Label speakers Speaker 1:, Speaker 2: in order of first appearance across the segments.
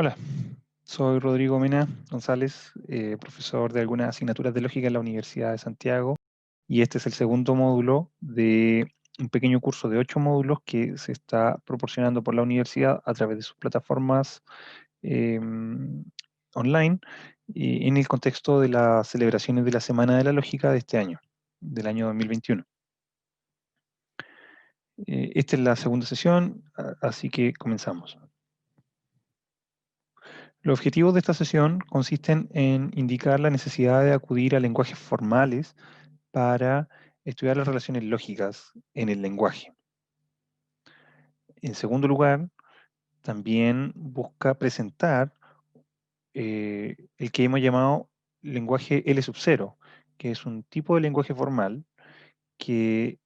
Speaker 1: Hola, soy Rodrigo Mena González, profesor de algunas asignaturas de lógica en la Universidad de Santiago, y este es el segundo módulo de un pequeño curso de 8 módulos que se está proporcionando por la universidad a través de sus plataformas online, en el contexto de las celebraciones de la Semana de la Lógica de este año, del año 2021. Esta es la segunda sesión, así que comenzamos. Los objetivos de esta sesión consisten en indicar la necesidad de acudir a lenguajes formales para estudiar las relaciones lógicas en el lenguaje. En segundo lugar, también busca presentar el que hemos llamado lenguaje L sub 0, que es un tipo de lenguaje formal que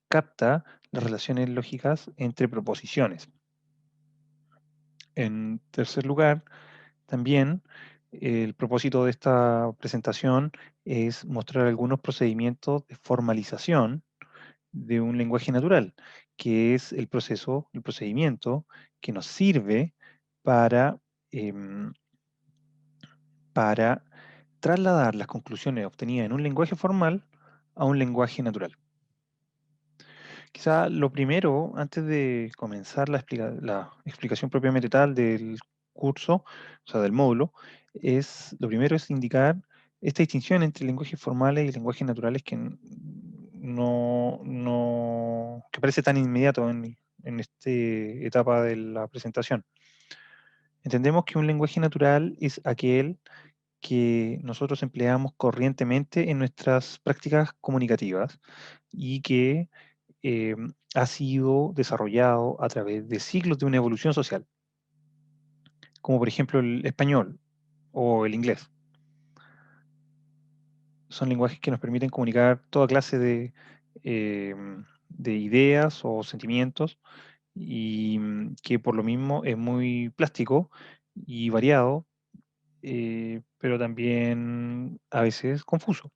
Speaker 1: capta las relaciones lógicas entre proposiciones. En tercer lugar, también el propósito de esta presentación es mostrar algunos procedimientos de formalización de un lenguaje natural, que es el proceso, el procedimiento que nos sirve para, em, para trasladar las conclusiones obtenidas en un lenguaje formal a un lenguaje natural. Quizá lo primero, antes de comenzar la explicación propiamente tal del curso, o sea, del módulo, lo primero es indicar esta distinción entre lenguajes formales y lenguajes naturales que parece tan inmediato en esta etapa de la presentación. Entendemos que un lenguaje natural es aquel que nosotros empleamos corrientemente en nuestras prácticas comunicativas y que ha sido desarrollado a través de siglos de una evolución social, como por ejemplo el español o el inglés. Son lenguajes que nos permiten comunicar toda clase de ideas o sentimientos y que por lo mismo es muy plástico y variado, pero también a veces confuso.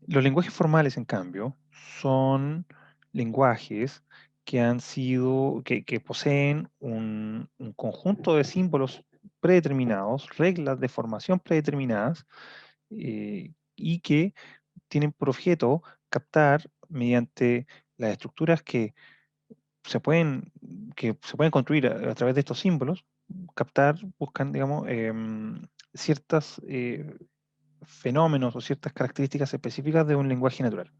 Speaker 1: Los lenguajes formales, en cambio, son lenguajes que poseen un conjunto de símbolos predeterminados, reglas de formación predeterminadas, y que tienen por objeto captar mediante las estructuras que se pueden construir a través de estos símbolos, buscan, digamos, ciertos fenómenos o ciertas características específicas de un lenguaje natural.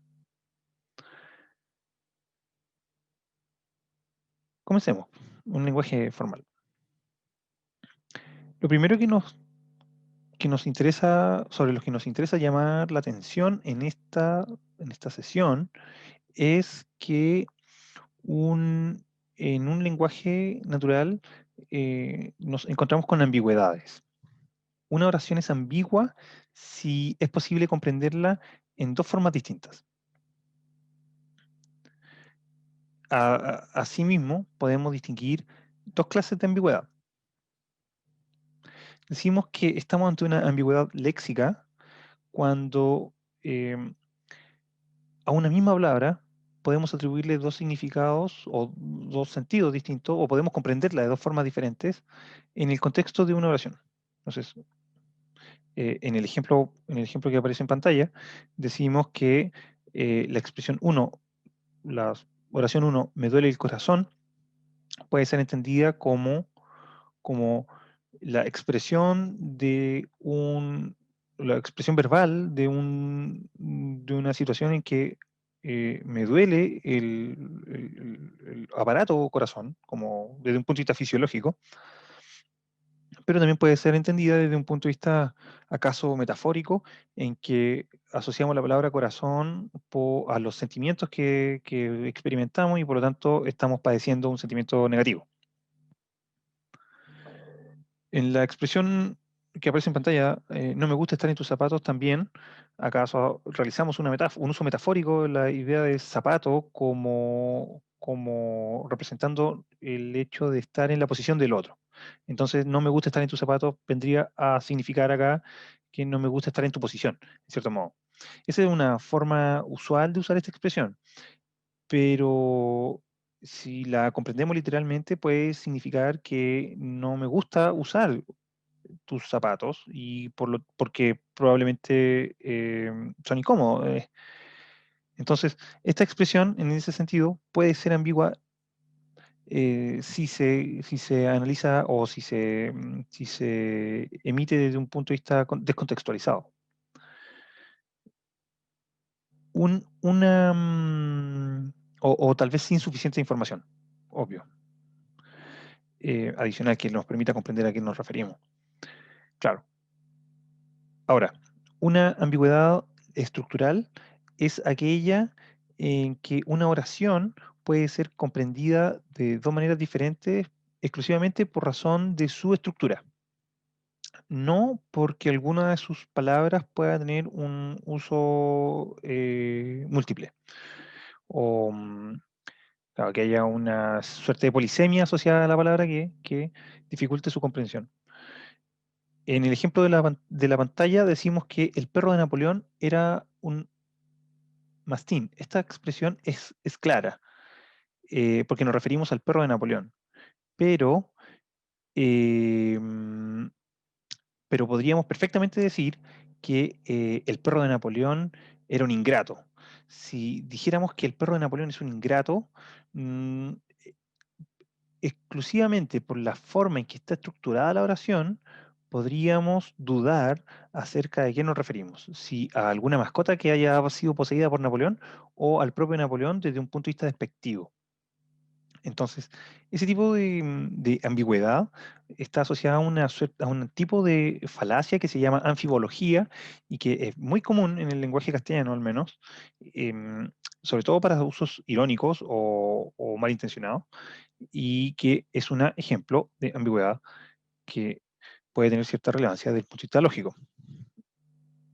Speaker 1: Comencemos. Un lenguaje formal. Lo primero sobre lo que nos interesa llamar la atención en esta sesión es que en un lenguaje natural nos encontramos con ambigüedades. Una oración es ambigua si es posible comprenderla en dos formas distintas. Asimismo, podemos distinguir dos clases de ambigüedad. Decimos que estamos ante una ambigüedad léxica cuando em, a una misma palabra podemos atribuirle dos significados o dos sentidos distintos, o podemos comprenderla de dos formas diferentes en el contexto de una oración. Entonces, en el ejemplo que aparece en pantalla, decimos que la expresión uno, la oración uno, me duele el corazón, puede ser entendida como la expresión la expresión verbal de una situación en que me duele el aparato o corazón, como desde un punto de vista fisiológico, pero también puede ser entendida desde un punto de vista acaso metafórico, en que asociamos la palabra corazón a los sentimientos que experimentamos y por lo tanto estamos padeciendo un sentimiento negativo. En la expresión que aparece en pantalla, no me gusta estar en tus zapatos también, acaso realizamos un uso metafórico de la idea de zapato como representando el hecho de estar en la posición del otro. Entonces, no me gusta estar en tus zapatos vendría a significar acá que no me gusta estar en tu posición, en cierto modo. Esa es una forma usual de usar esta expresión, pero si la comprendemos literalmente, puede significar que no me gusta usar tus zapatos y porque probablemente son incómodos. Entonces, esta expresión en ese sentido puede ser ambigua si se analiza o si se emite desde un punto de vista descontextualizado. O tal vez sin suficiente información, obvio, adicional que nos permita comprender a qué nos referimos. Claro. Ahora, una ambigüedad estructural es aquella en que una oración puede ser comprendida de dos maneras diferentes exclusivamente por razón de su estructura, no porque alguna de sus palabras pueda tener un uso múltiple o claro, que haya una suerte de polisemia asociada a la palabra que dificulte su comprensión. En el ejemplo de la pantalla decimos que el perro de Napoleón era un mastín. Esta expresión es clara, porque nos referimos al perro de Napoleón. Pero, em, pero podríamos perfectamente decir que el perro de Napoleón era un ingrato. Si dijéramos que el perro de Napoleón es un ingrato, mm, exclusivamente por la forma en que está estructurada la oración, podríamos dudar acerca de qué nos referimos. Si a alguna mascota que haya sido poseída por Napoleón o al propio Napoleón desde un punto de vista despectivo. Entonces, ese tipo de ambigüedad está asociada a, a un tipo de falacia que se llama anfibología y que es muy común en el lenguaje castellano al menos, em, sobre todo para usos irónicos o malintencionados, y que es un ejemplo de ambigüedad que puede tener cierta relevancia desde el punto de vista lógico.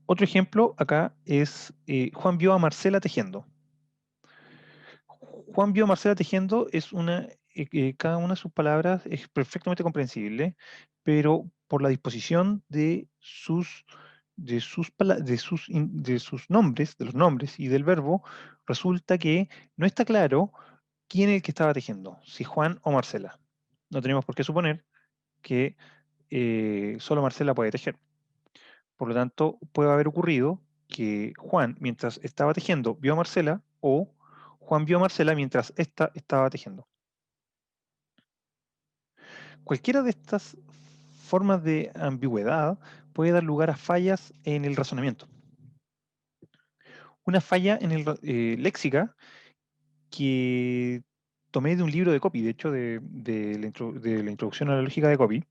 Speaker 1: Otro ejemplo acá es Juan vio a Marcela tejiendo. Juan vio a Marcela tejiendo es cada una de sus palabras es perfectamente comprensible, pero por la disposición de sus nombres, de los nombres y del verbo, resulta que no está claro quién es el que estaba tejiendo, si Juan o Marcela. No tenemos por qué suponer que solo Marcela puede tejer. Por lo tanto, puede haber ocurrido que Juan, mientras estaba tejiendo, vio a Marcela o Juan vio a Marcela mientras ésta estaba tejiendo. Cualquiera de estas formas de ambigüedad puede dar lugar a fallas en el razonamiento. Una falla en el léxica que tomé de un libro de Copy, de hecho de la introducción a la lógica de Copy,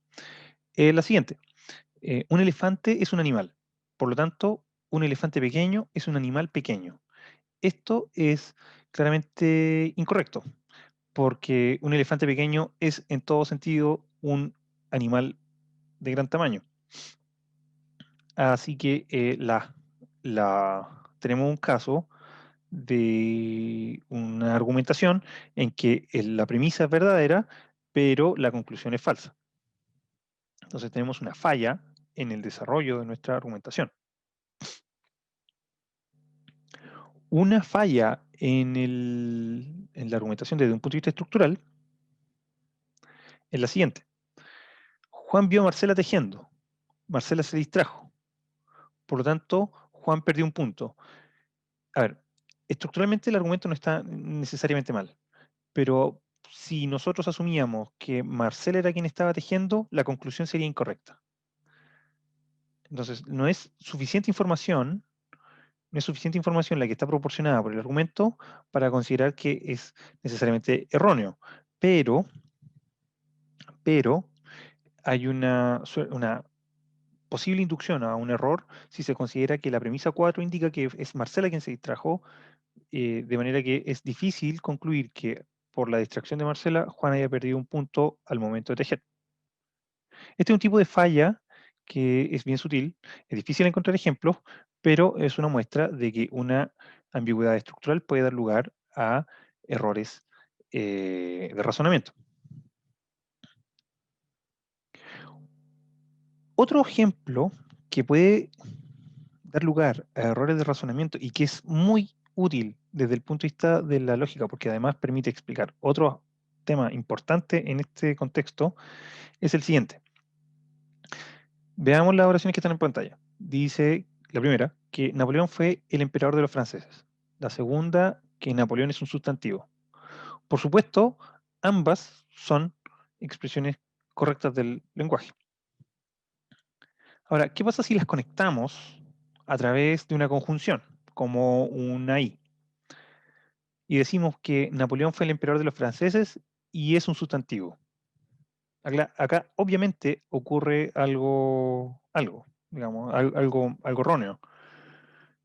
Speaker 1: es la siguiente. Un elefante es un animal, por lo tanto, un elefante pequeño es un animal pequeño. Esto es claramente incorrecto, porque un elefante pequeño es en todo sentido un animal de gran tamaño. Así que tenemos un caso de una argumentación en que la premisa es verdadera, pero la conclusión es falsa. Entonces tenemos una falla en el desarrollo de nuestra argumentación. Una falla en la argumentación desde un punto de vista estructural es la siguiente. Juan vio a Marcela tejiendo. Marcela se distrajo. Por lo tanto, Juan perdió un punto. A ver, estructuralmente el argumento no está necesariamente mal, pero si nosotros asumíamos que Marcela era quien estaba tejiendo, la conclusión sería incorrecta. Entonces, no es suficiente información la que está proporcionada por el argumento para considerar que es necesariamente erróneo. Pero hay una posible inducción a un error si se considera que la premisa 4 indica que es Marcela quien se distrajo, de manera que es difícil concluir que por la distracción de Marcela, Juan haya perdido un punto al momento de tejer. Este es un tipo de falla que es bien sutil, es difícil encontrar ejemplos, pero es una muestra de que una ambigüedad estructural puede dar lugar a errores de razonamiento. Otro ejemplo que puede dar lugar a errores de razonamiento y que es muy útil desde el punto de vista de la lógica, porque además permite explicar otro tema importante en este contexto, es el siguiente. Veamos las oraciones que están en pantalla. Dice la primera, que Napoleón fue el emperador de los franceses. La segunda, que Napoleón es un sustantivo. Por supuesto, ambas son expresiones correctas del lenguaje. Ahora, ¿qué pasa si las conectamos a través de una conjunción, como una I? Y decimos que Napoleón fue el emperador de los franceses y es un sustantivo. Acá obviamente ocurre algo, digamos, algo erróneo.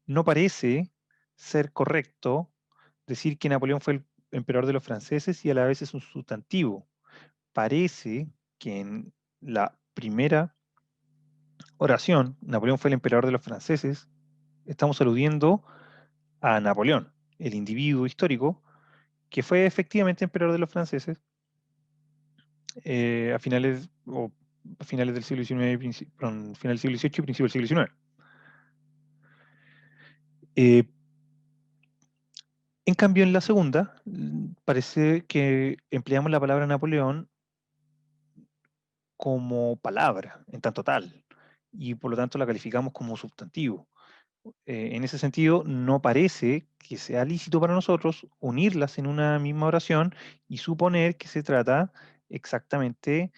Speaker 1: No parece ser correcto decir que Napoleón fue el emperador de los franceses y a la vez es un sustantivo. Parece que en la primera oración, Napoleón fue el emperador de los franceses, estamos aludiendo a Napoleón, el individuo histórico, que fue efectivamente emperador de los franceses a finales del siglo XIX, final del siglo XVIII y principio del siglo XIX. En cambio, en la segunda, parece que empleamos la palabra Napoleón como palabra, en tanto tal, y por lo tanto la calificamos como sustantivo. En ese sentido, no parece que sea lícito para nosotros unirlas en una misma oración y suponer que se trata exactamente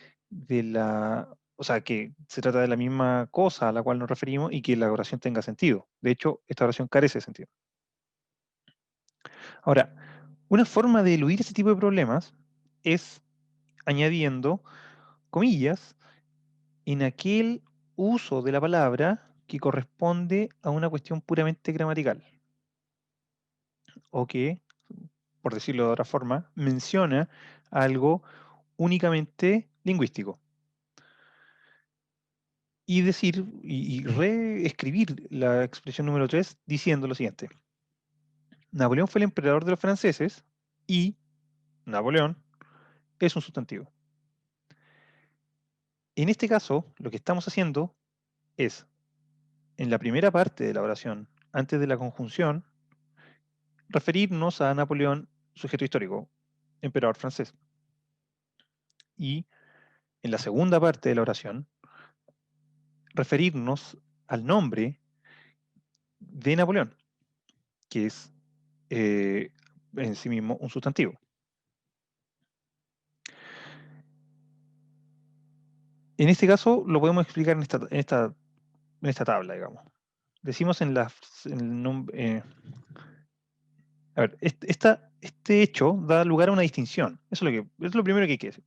Speaker 1: o sea, que se trata de la misma cosa a la cual nos referimos y que la oración tenga sentido. De hecho, esta oración carece de sentido. Ahora, una forma de eludir ese tipo de problemas es añadiendo comillas en aquel uso de la palabra que corresponde a una cuestión puramente gramatical o que, por decirlo de otra forma, menciona algo únicamente lingüístico. Y decir, y reescribir la expresión número 3 diciendo lo siguiente. Napoleón fue el emperador de los franceses y Napoleón es un sustantivo. En este caso, lo que estamos haciendo es, en la primera parte de la oración, antes de la conjunción, referirnos a Napoleón, sujeto histórico, emperador francés. Y en la segunda parte de la oración, referirnos al nombre de Napoleón, que es en sí mismo un sustantivo. En este caso lo podemos explicar en esta tabla, digamos. Decimos en la... a ver, este hecho da lugar a una distinción. Eso es lo primero que hay que decir.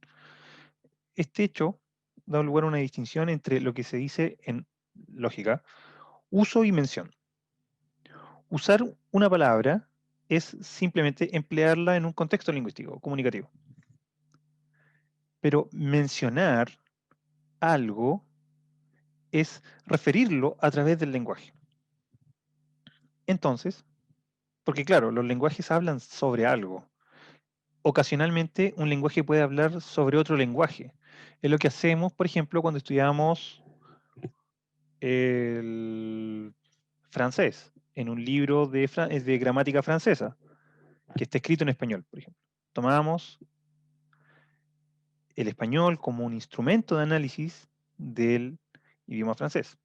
Speaker 1: Este hecho da lugar a una distinción entre lo que se dice en lógica, uso y mención. Usar una palabra es simplemente emplearla en un contexto lingüístico, comunicativo. Pero mencionar algo es referirlo a través del lenguaje. Entonces, porque claro, los lenguajes hablan sobre algo. Ocasionalmente un lenguaje puede hablar sobre otro lenguaje. Es lo que hacemos, por ejemplo, cuando estudiamos el francés en un libro de gramática francesa, que está escrito en español, por ejemplo. Tomamos el español como un instrumento de análisis del idioma francés.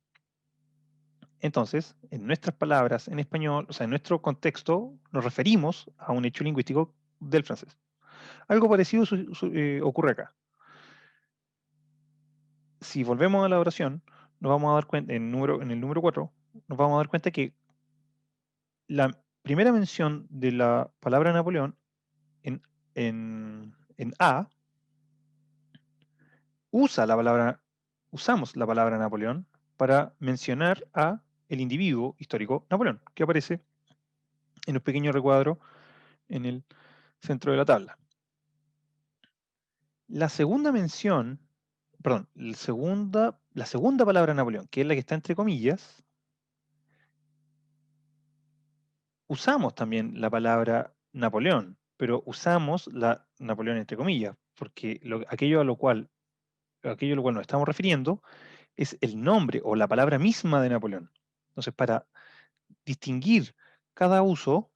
Speaker 1: Entonces, en nuestras palabras en español, o sea, en nuestro contexto, nos referimos a un hecho lingüístico del francés. Algo parecido ocurre acá. Si volvemos a la oración, nos vamos a dar cuenta, en el número 4, nos vamos a dar cuenta que la primera mención de la palabra Napoleón en, en A usamos la palabra Napoleón para mencionar a el individuo histórico Napoleón, que aparece en un pequeño recuadro en el centro de la tabla. La segunda mención, perdón, la segunda palabra Napoleón, que es la que está entre comillas, usamos también la palabra Napoleón, pero usamos la Napoleón entre comillas, porque aquello a lo cual nos estamos refiriendo es el nombre o la palabra misma de Napoleón. Entonces, para distinguir cada uso,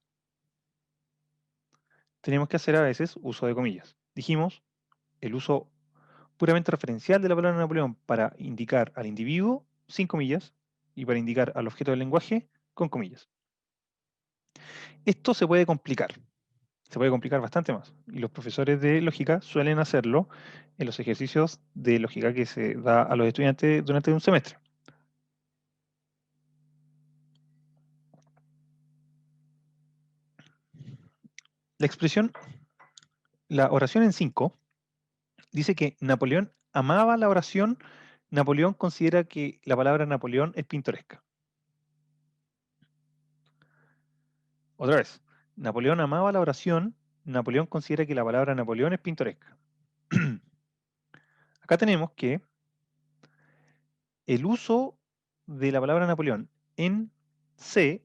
Speaker 1: tenemos que hacer a veces uso de comillas. Dijimos, el uso puramente referencial de la palabra Napoleón para indicar al individuo, sin comillas, y para indicar al objeto del lenguaje, con comillas. Esto se puede complicar bastante más. Y los profesores de lógica suelen hacerlo en los ejercicios de lógica que se da a los estudiantes durante un semestre. La expresión, la oración en 5, dice que Napoleón amaba la oración. Napoleón considera que la palabra Napoleón es pintoresca. Otra vez, Napoleón amaba la oración. Napoleón considera que la palabra Napoleón es pintoresca. Acá tenemos que el uso de la palabra Napoleón en C,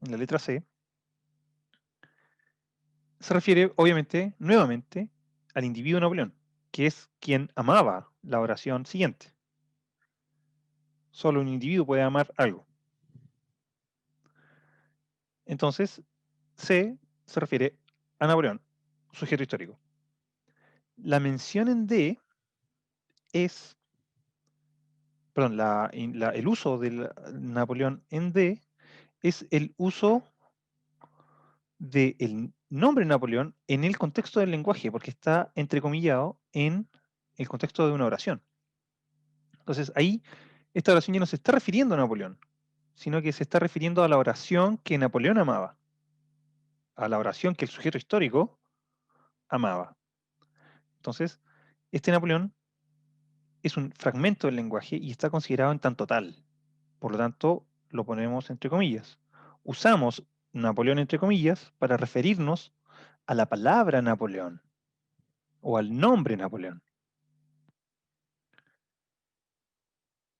Speaker 1: en la letra C, se refiere obviamente, nuevamente, al individuo Napoleón, que es quien amaba la oración siguiente. Solo un individuo puede amar algo. Entonces, C se refiere a Napoleón, sujeto histórico. La mención en D es, perdón, el uso de Napoleón en D es el uso del nombre Napoleón en el contexto del lenguaje, porque está entrecomillado en el contexto de una oración. Entonces ahí, esta oración ya no se está refiriendo a Napoleón, sino que se está refiriendo a la oración que Napoleón amaba, a la oración que el sujeto histórico amaba. Entonces, este Napoleón es un fragmento del lenguaje y está considerado en tanto tal. Por lo tanto, lo ponemos entre comillas. Usamos Napoleón entre comillas para referirnos a la palabra Napoleón o al nombre Napoleón.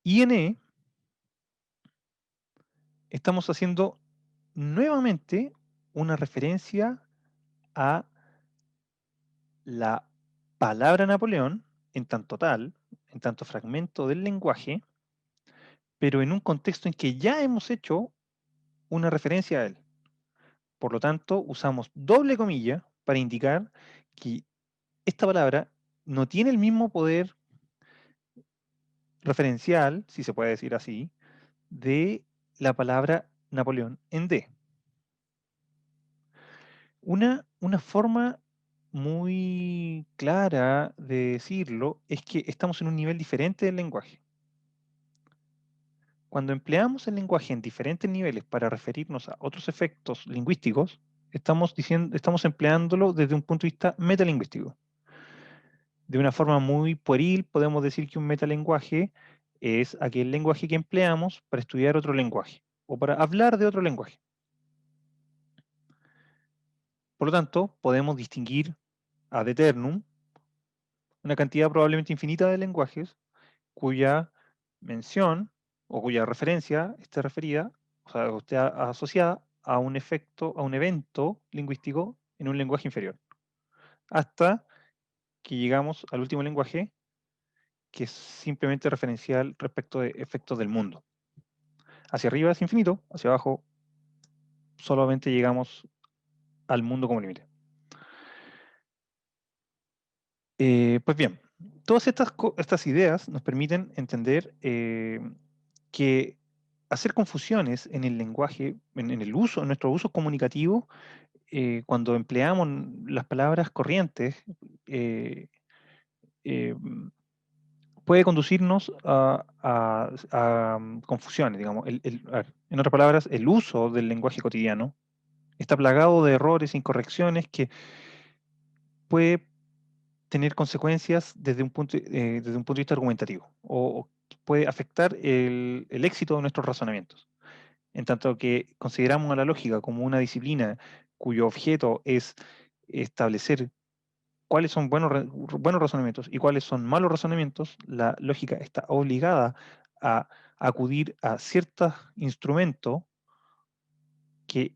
Speaker 1: Y en E estamos haciendo nuevamente una referencia a la palabra Napoleón en tanto tal, en tanto fragmento del lenguaje, pero en un contexto en que ya hemos hecho una referencia a él. Por lo tanto, usamos doble comilla para indicar que esta palabra no tiene el mismo poder referencial, si se puede decir así, de la palabra Napoleón en D. Una forma muy clara de decirlo es que estamos en un nivel diferente del lenguaje. Cuando empleamos el lenguaje en diferentes niveles para referirnos a otros efectos lingüísticos, estamos empleándolo desde un punto de vista metalingüístico. De una forma muy pueril, podemos decir que un metalenguaje es aquel lenguaje que empleamos para estudiar otro lenguaje o para hablar de otro lenguaje. Por lo tanto, podemos distinguir ad eternum una cantidad probablemente infinita de lenguajes cuya mención o cuya referencia esté referida, o sea, esté asociada a un efecto, a un evento lingüístico en un lenguaje inferior, hasta que llegamos al último lenguaje, que es simplemente referencial respecto de efectos del mundo. Hacia arriba es infinito, hacia abajo solamente llegamos al mundo como límite. Pues bien, todas estas ideas nos permiten entender que hacer confusiones en el lenguaje, en el uso, en nuestro uso comunicativo, cuando empleamos las palabras corrientes, eh, eh, puede conducirnos a confusiones, digamos. A ver, en otras palabras, el uso del lenguaje cotidiano está plagado de errores, incorrecciones que puede tener consecuencias desde un punto de vista argumentativo o puede afectar el éxito de nuestros razonamientos. En tanto que consideramos a la lógica como una disciplina cuyo objeto es establecer cuáles son buenos razonamientos y cuáles son malos razonamientos, la lógica está obligada a acudir a ciertos instrumentos que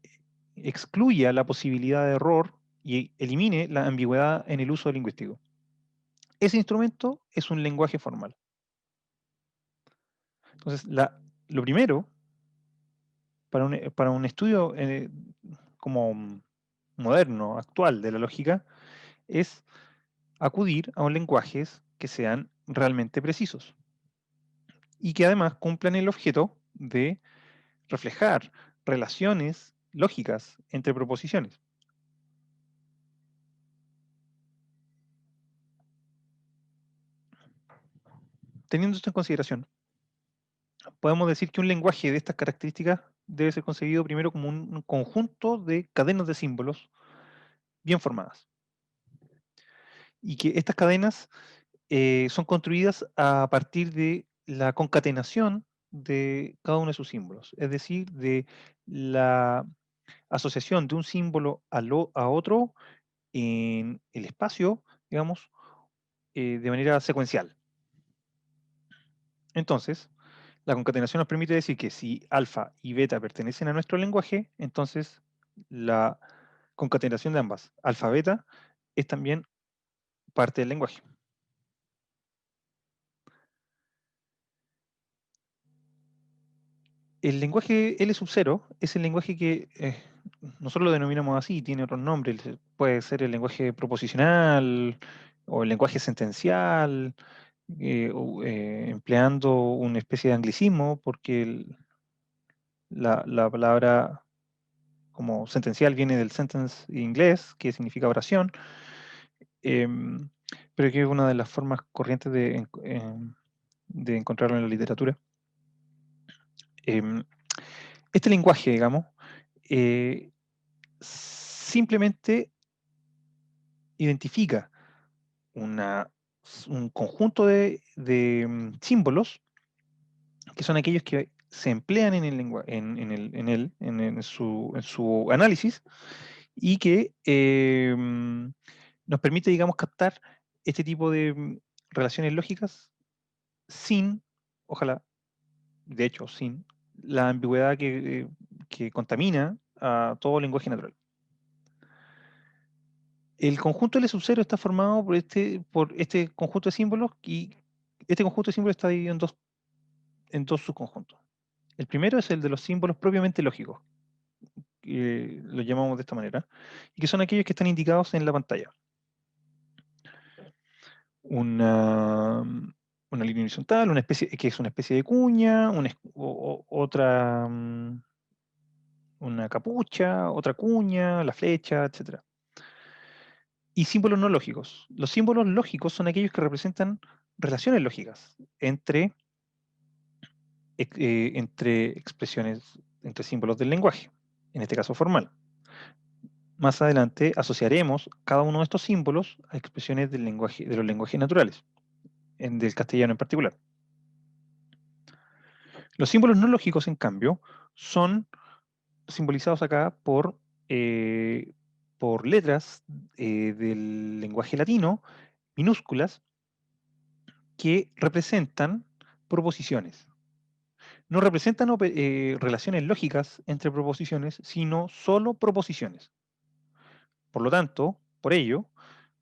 Speaker 1: excluya la posibilidad de error y elimine la ambigüedad en el uso lingüístico. Ese instrumento es un lenguaje formal. Entonces, lo primero para un estudio como moderno, actual de la lógica, es acudir a un lenguajes que sean realmente precisos y que además cumplan el objeto de reflejar relaciones lógicas entre proposiciones. Teniendo esto en consideración, podemos decir que un lenguaje de estas características debe ser concebido primero como un conjunto de cadenas de símbolos bien formadas. Y que estas cadenas son construidas a partir de la concatenación de cada uno de sus símbolos, es decir, de la asociación de un símbolo a otro en el espacio, digamos, de manera secuencial. Entonces, la concatenación nos permite decir que si alfa y beta pertenecen a nuestro lenguaje, entonces la concatenación de ambas, alfa beta, es también parte del lenguaje. El lenguaje L sub 0 es el lenguaje que nosotros lo denominamos así, tiene otros nombres. Puede ser el lenguaje proposicional o el lenguaje sentencial, empleando una especie de anglicismo, porque la palabra como sentencial viene del sentence inglés, que significa oración, em, pero que es una de las formas corrientes de encontrarlo en la literatura. Em, este lenguaje, digamos, simplemente identifica un conjunto de símbolos que son aquellos que se emplean en el en su análisis y que nos permite, digamos, captar este tipo de relaciones lógicas sin, ojalá, de hecho, sin la ambigüedad que contamina a todo lenguaje natural. El conjunto L sub 0 está formado por este conjunto de símbolos y este conjunto de símbolos está dividido en dos subconjuntos. El primero es el de los símbolos propiamente lógicos, que lo llamamos de esta manera, y que son aquellos que están indicados en la pantalla. Una, una línea horizontal, que es una especie de cuña, otra, una capucha, otra cuña, la flecha, etc. Y símbolos no lógicos. Los símbolos lógicos son aquellos que representan relaciones lógicas entre expresiones, entre símbolos del lenguaje, en este caso formal. Más adelante asociaremos cada uno de estos símbolos a expresiones del lenguaje, de los lenguajes naturales, del castellano en particular. Los símbolos no lógicos, en cambio, son simbolizados acá por letras del lenguaje latino, minúsculas, que representan proposiciones. No representan relaciones lógicas entre proposiciones, sino solo proposiciones. Por lo tanto, por ello,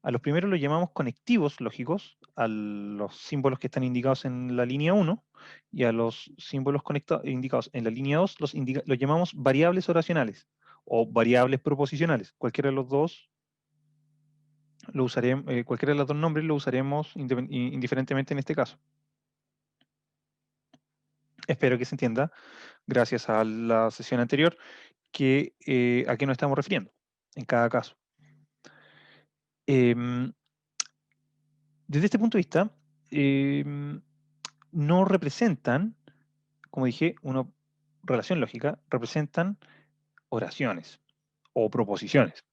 Speaker 1: a los primeros los llamamos conectivos lógicos, a los símbolos que están indicados en la línea 1, y a los símbolos indicados en la línea 2 los llamamos variables oracionales o variables proposicionales. Cualquiera de los dos lo usaremos, cualquiera de los dos nombres lo usaremos indiferentemente en este caso. Espero que se entienda, gracias a la sesión anterior, a qué nos estamos refiriendo en cada caso. Em, desde este punto de vista, no representan, como dije, una relación lógica, representan oraciones o proposiciones.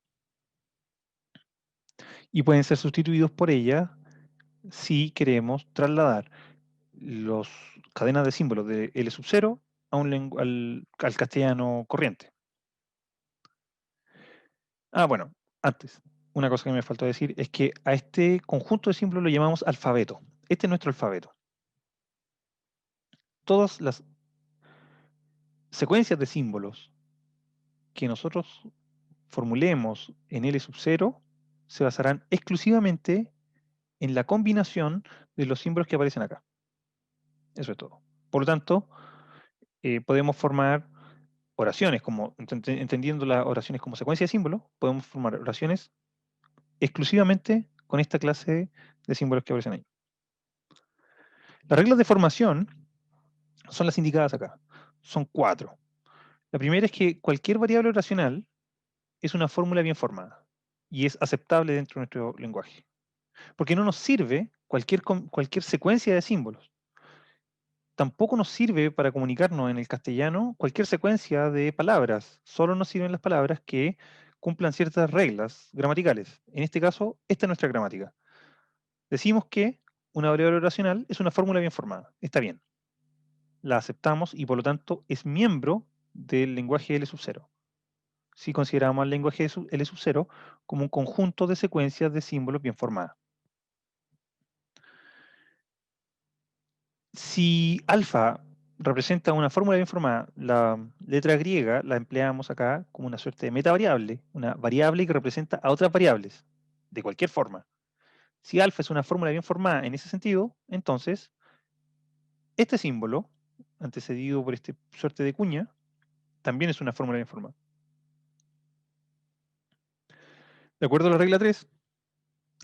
Speaker 1: Y pueden ser sustituidos por ella si queremos trasladar las cadenas de símbolos de L sub 0 al castellano corriente. Bueno, antes, una cosa que me faltó decir es que a este conjunto de símbolos lo llamamos alfabeto. Este es nuestro alfabeto. Todas las secuencias de símbolos que nosotros formulemos en L sub 0 se basarán exclusivamente en la combinación de los símbolos que aparecen acá. Eso es todo. Por lo tanto, podemos formar oraciones, como entendiendo las oraciones como secuencia de símbolos, podemos formar oraciones exclusivamente con esta clase de símbolos que aparecen ahí. Las reglas de formación son las indicadas acá. Son 4. La primera es que cualquier variable oracional es una fórmula bien formada y es aceptable dentro de nuestro lenguaje. Porque no nos sirve cualquier secuencia de símbolos. Tampoco nos sirve para comunicarnos en el castellano cualquier secuencia de palabras. Solo nos sirven las palabras que cumplan ciertas reglas gramaticales. En este caso, esta es nuestra gramática. Decimos que una variable oracional es una fórmula bien formada. Está bien. La aceptamos y por lo tanto es miembro del lenguaje L sub 0. Si consideramos al lenguaje L sub 0 como un conjunto de secuencias de símbolos bien formadas. Si alfa representa una fórmula bien formada, la letra griega la empleamos acá como una suerte de metavariable, una variable que representa a otras variables, de cualquier forma. Si alfa es una fórmula bien formada en ese sentido, entonces este símbolo, antecedido por esta suerte de cuña, también es una fórmula bien formada. De acuerdo a la regla 3,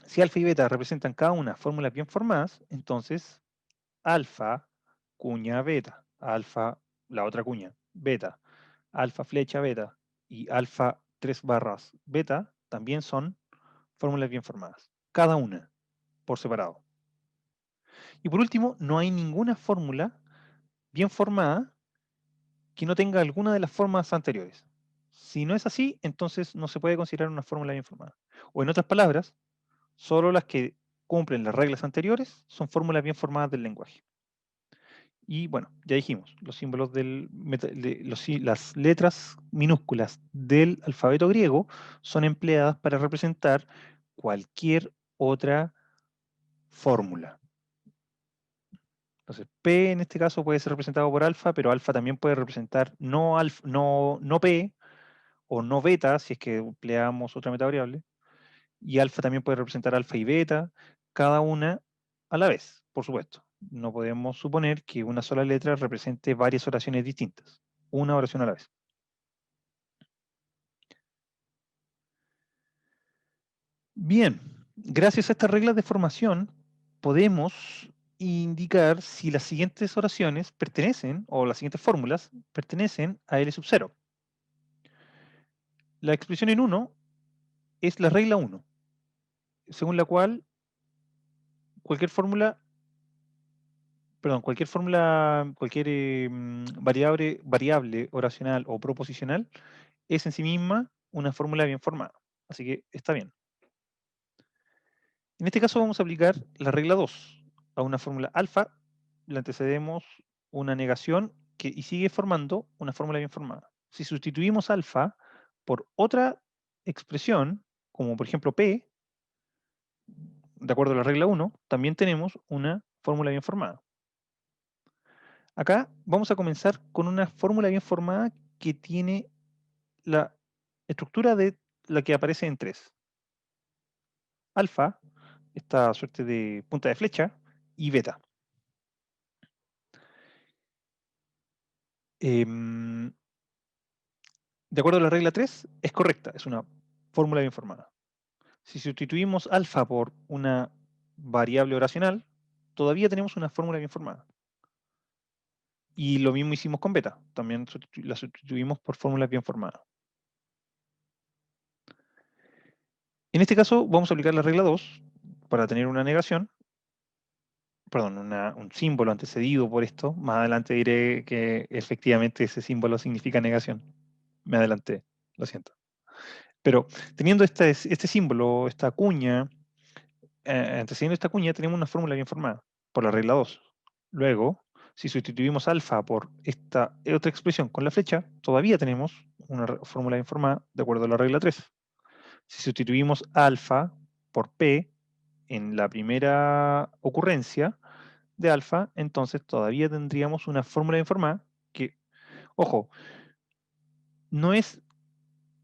Speaker 1: si alfa y beta representan cada una fórmulas bien formadas, entonces alfa, cuña, beta, alfa, la otra cuña, beta, alfa, flecha, beta y alfa, 3 barras, beta, también son fórmulas bien formadas, cada una por separado. Y por último, no hay ninguna fórmula bien formada que no tenga alguna de las formas anteriores. Si no es así, entonces no se puede considerar una fórmula bien formada. O en otras palabras, solo las que cumplen las reglas anteriores son fórmulas bien formadas del lenguaje. Y bueno, ya dijimos, los símbolos las letras minúsculas del alfabeto griego son empleadas para representar cualquier otra fórmula. Entonces, P en este caso puede ser representado por alfa, pero alfa también puede representar no P o no beta, si es que empleamos otra metavariable, y alfa también puede representar alfa y beta, cada una a la vez, por supuesto. No podemos suponer que una sola letra represente varias oraciones distintas, una oración a la vez. Bien, gracias a estas reglas de formación podemos indicar si las siguientes oraciones pertenecen, o las siguientes fórmulas pertenecen a L sub 0. La expresión en 1 es la regla 1, según la cual cualquier fórmula cualquier variable oracional o proposicional es en sí misma una fórmula bien formada. Así que está bien. En este caso vamos a aplicar la regla 2 a una fórmula alfa, le antecedemos una negación y sigue formando una fórmula bien formada. Si sustituimos alfa por otra expresión, como por ejemplo P, de acuerdo a la regla 1, también tenemos una fórmula bien formada. Acá vamos a comenzar con una fórmula bien formada que tiene la estructura de la que aparece en 3. Alfa, esta suerte de punta de flecha, y beta. Em, de acuerdo a la regla 3, es correcta, es una fórmula bien formada. Si sustituimos alfa por una variable oracional, todavía tenemos una fórmula bien formada. Y lo mismo hicimos con beta, también la sustituimos por fórmulas bien formadas. En este caso vamos a aplicar la regla 2 para tener una negación, perdón, un símbolo antecedido por esto. Más adelante diré que efectivamente ese símbolo significa negación. Me adelanté, lo siento. Pero teniendo este símbolo, esta cuña, antecediendo esta cuña, tenemos una fórmula bien formada por la regla 2. Luego, si sustituimos alfa por esta otra expresión con la flecha, todavía tenemos una fórmula bien formada de acuerdo a la regla 3. Si sustituimos alfa por p en la primera ocurrencia de alfa, entonces todavía tendríamos una fórmula bien formada que, ojo, no es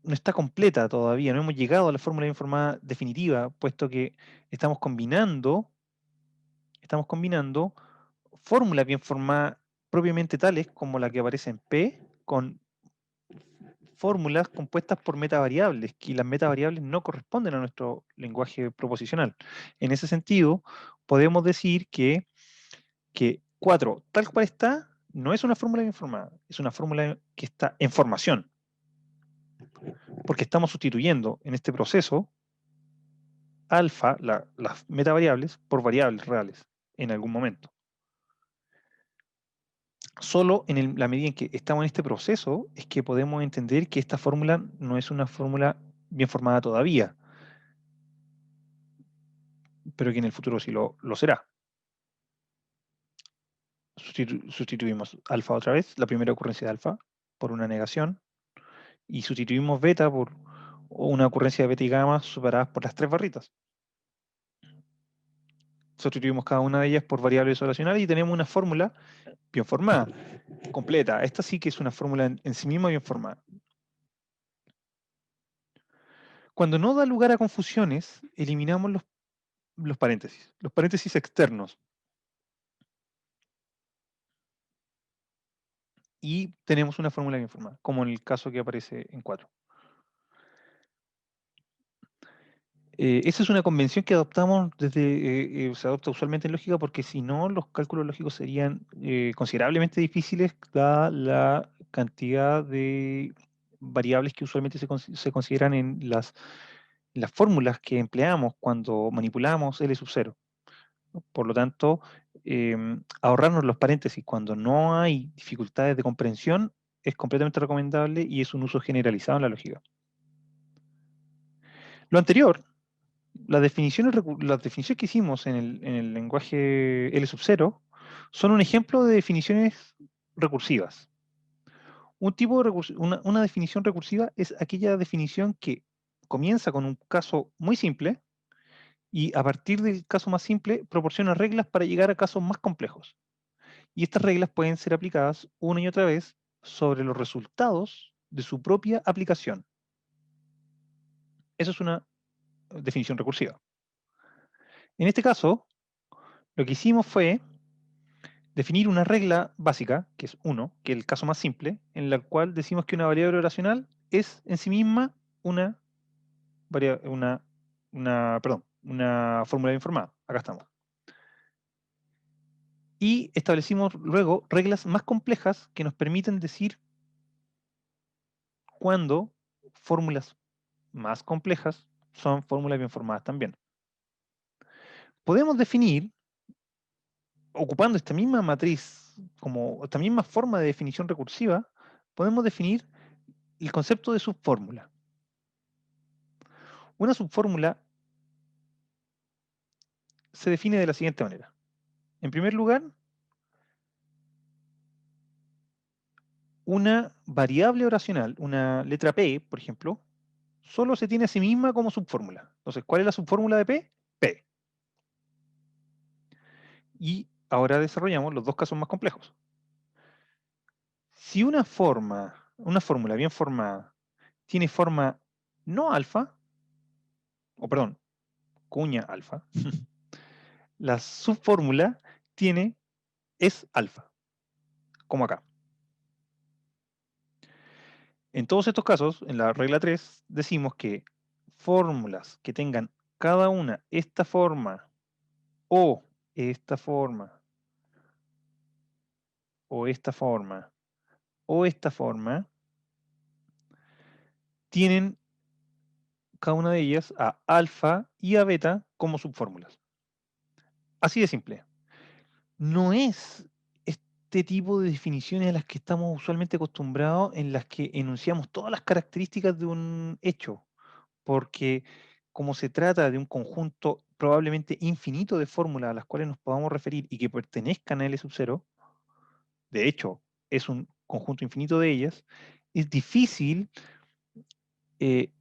Speaker 1: no está completa todavía, no hemos llegado a la fórmula bien formada definitiva, puesto que estamos combinando fórmulas bien formadas propiamente tales como la que aparece en P con fórmulas compuestas por metavariables, que las metavariables no corresponden a nuestro lenguaje proposicional. En ese sentido, podemos decir que 4, tal cual está, no es una fórmula bien formada, es una fórmula que está en formación, porque estamos sustituyendo en este proceso alfa, las metavariables, por variables reales en algún momento. Solo en la medida en que estamos en este proceso es que podemos entender que esta fórmula no es una fórmula bien formada todavía, pero que en el futuro sí lo será. Sustituimos alfa otra vez, la primera ocurrencia de alfa, por una negación, y sustituimos beta por una ocurrencia de beta y gamma superadas por las tres barritas. Sustituimos cada una de ellas por variables oracionales y tenemos una fórmula bien formada, completa. Esta sí que es una fórmula en sí misma bien formada. Cuando no da lugar a confusiones, eliminamos los paréntesis externos. Y tenemos una fórmula bien formada, como en el caso que aparece en 4. Esa es una convención que adoptamos se adopta usualmente en lógica porque si no los cálculos lógicos serían considerablemente difíciles dada la cantidad de variables que usualmente se consideran en las fórmulas que empleamos cuando manipulamos L sub 0. Por lo tanto, ahorrarnos los paréntesis cuando no hay dificultades de comprensión es completamente recomendable y es un uso generalizado en la lógica. Lo anterior, las definiciones que hicimos en el lenguaje L sub 0 son un ejemplo de definiciones recursivas. Una definición recursiva es aquella definición que comienza con un caso muy simple y a partir del caso más simple proporciona reglas para llegar a casos más complejos. Y estas reglas pueden ser aplicadas una y otra vez sobre los resultados de su propia aplicación. Eso es una definición recursiva. En este caso, lo que hicimos fue definir una regla básica, que es 1, que es el caso más simple, en la cual decimos que una variable oracional es en sí misma una fórmula bien formada. Acá estamos. Y establecimos luego reglas más complejas que nos permiten decir cuándo fórmulas más complejas son fórmulas bien formadas también. Podemos definir, ocupando esta misma matriz, como esta misma forma de definición recursiva, podemos definir el concepto de subfórmula. Una subfórmula se define de la siguiente manera. En primer lugar, una variable oracional, una letra P, por ejemplo, solo se tiene a sí misma como subfórmula. Entonces, ¿cuál es la subfórmula de P? P. Y ahora desarrollamos los dos casos más complejos. Si una fórmula bien formada, tiene forma no alfa, o perdón, cuña alfa, la subfórmula es alfa, como acá. En todos estos casos, en la regla 3, decimos que fórmulas que tengan cada una esta forma, o esta forma, o esta forma, o esta forma, tienen cada una de ellas a alfa y a beta como subfórmulas. Así de simple. No es este tipo de definiciones a las que estamos usualmente acostumbrados, en las que enunciamos todas las características de un hecho, porque como se trata de un conjunto probablemente infinito de fórmulas a las cuales nos podamos referir y que pertenezcan a L sub 0, de hecho, es un conjunto infinito de ellas, es difícil eh,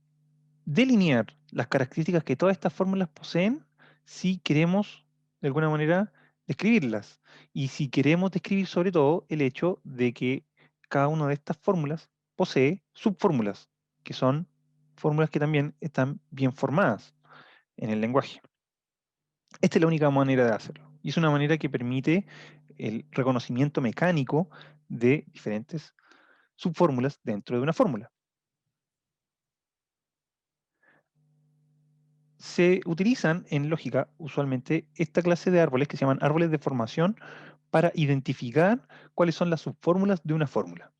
Speaker 1: delinear las características que todas estas fórmulas poseen si queremos, de alguna manera, describirlas. Y si queremos describir sobre todo el hecho de que cada una de estas fórmulas posee subfórmulas, que son fórmulas que también están bien formadas en el lenguaje. Esta es la única manera de hacerlo. Y es una manera que permite el reconocimiento mecánico de diferentes subfórmulas dentro de una fórmula. se utilizan en lógica usualmente esta clase de árboles que se llaman árboles de formación para identificar cuáles son las subfórmulas de una fórmula.